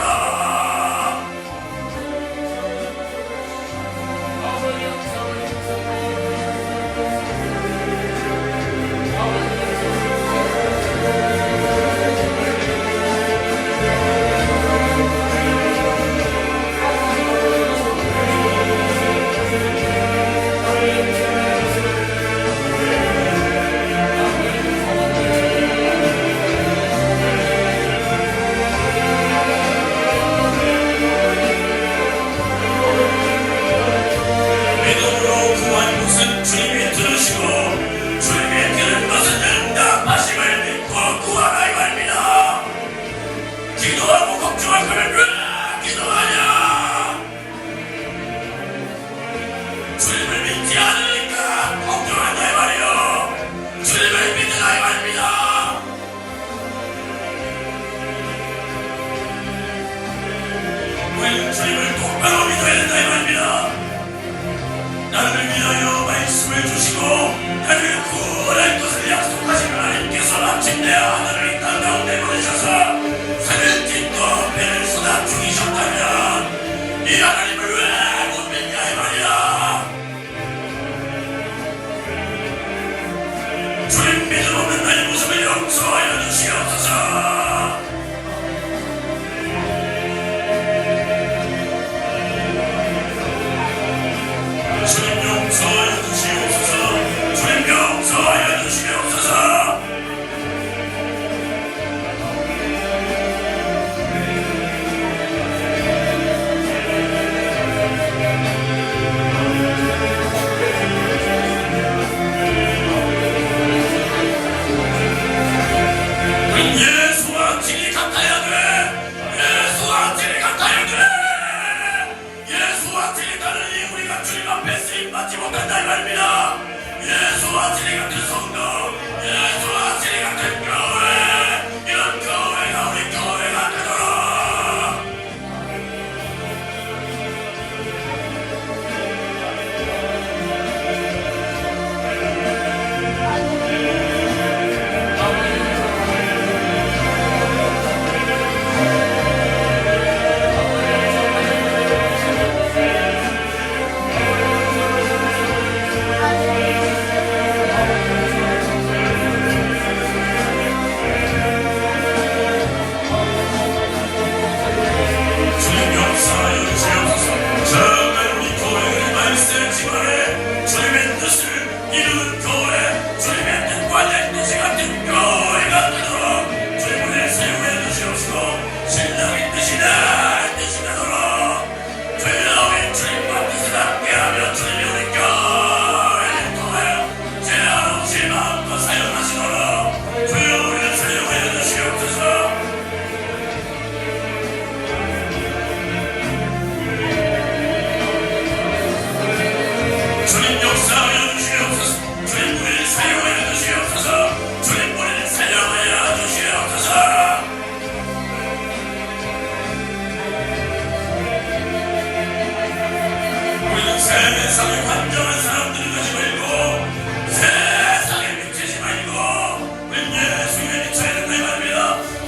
믿음으로 구한 것은 주님이 들으시고 주님이 들은 것은 응답하심을 믿고 구하라 이 말입니다. 기도하고 걱정할 거면 왜 기도하냐? 주님을 믿지 않으니까 걱정한다 이 말이요. 주님을 믿으라 이 말입니다. 우리는 주님을 똑바로 믿어야 된다 이 말입니다. 나를 위하여 말씀을 주시고 나를 구원할 것을 약속하신 하나님께서 마침내 하늘을 이 땅 가운데 보내셔서 산을 찢고 배를 쏟아 죽이셨다면 이 하나님을 왜 못 믿냐 이 말이야. 주님 믿음 없는 나의 모습을 용서하여 주시옵소서. 주님 용서하여 주시옵소서. 주님 세상에 관정한 사람들이 되지 말고 세상에 미치지 말고 우리는 예수에 미쳐야 된다 이 말입니다.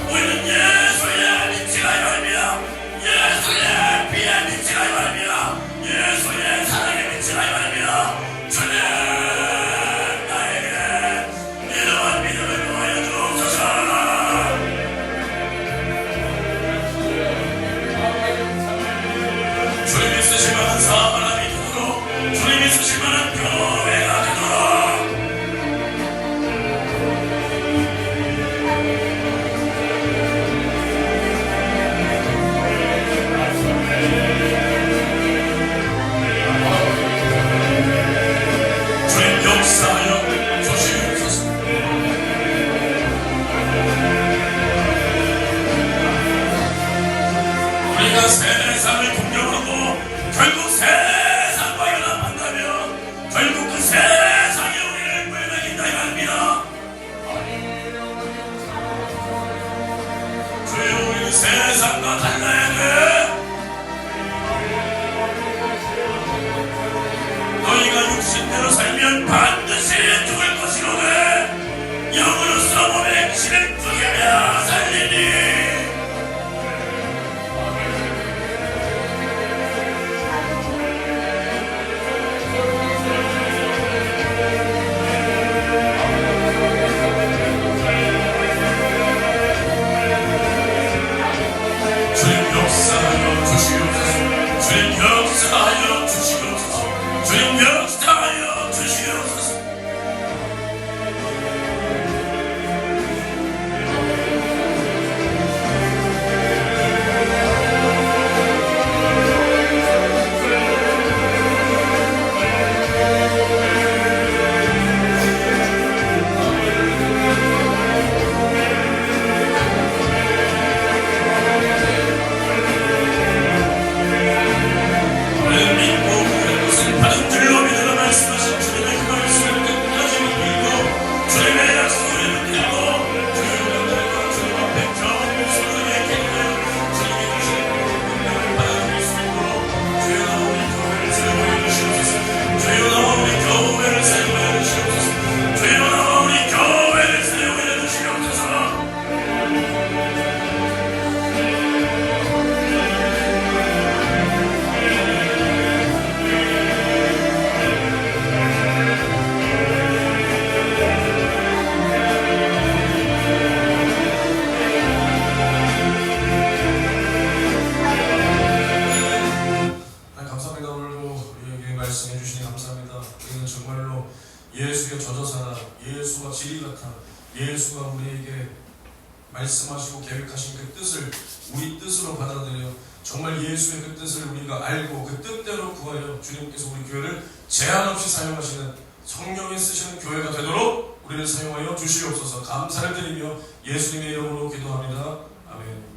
우리는 예수에 미치라 이 말입니다. 예수의 피에 미치라 이 말입니다. 예수의 사랑에 미치라 이 말입니다. 주님 나에게 이러한 믿음을 더하여 주옵소서. 주님이 쓰실 만한 사람이 되도록 주님이 쓰실 만한 교회가 되도록 주님 역사하여 주시옵소서. 우리가 세상을 공경하고 결국 세상과 연합한다면 결국 그 세상이 우리를 물먹인다 이 말입니다. 주여 우리는 세상과 달라야 돼. 너희가 육신대로 살면 반드시 죽을 것이로되 영으로서 몸의 행실을 죽이며 살리니 주님 역사하여 주시옵소서. 주님 역사하여 주시옵소서. 주님 역사하여 주시옵소서. 우리는 믿고 그런 것을 받은 줄로 믿으라 말씀하신 주님의 그 말씀을 끝까지 믿고 주님의 약속을 믿고 주님의 나라가 주님 앞에 겸손하게 기도하여 주님이 주신 능력을 받아들일 수 있도록 주여 나와 우리 교회를 사용하여 주시옵소서. 주여 나와 우리 교회를 사용하여 주시옵소서. 주여 나와 우리 교회를 사용하여 주시옵소서. 감사합니다. 오늘도 우리에게 말씀해 주시니 감사합니다. 우리는 정말로 예수의 저저사라, 예수가 진리 같아, 예수가 우리에게 말씀하시고 계획하신 그 뜻을 우리 뜻으로 받아들여 정말 예수의 그 뜻을 우리가 알고 그 뜻대로 구하여 주님께서 우리 교회를 제한 없이 사용하시는 성령이 쓰시는 교회가 되도록 우리를 사용하여 주시옵소서. 감사를 드리며 예수님의 이름으로 기도합니다. 아멘.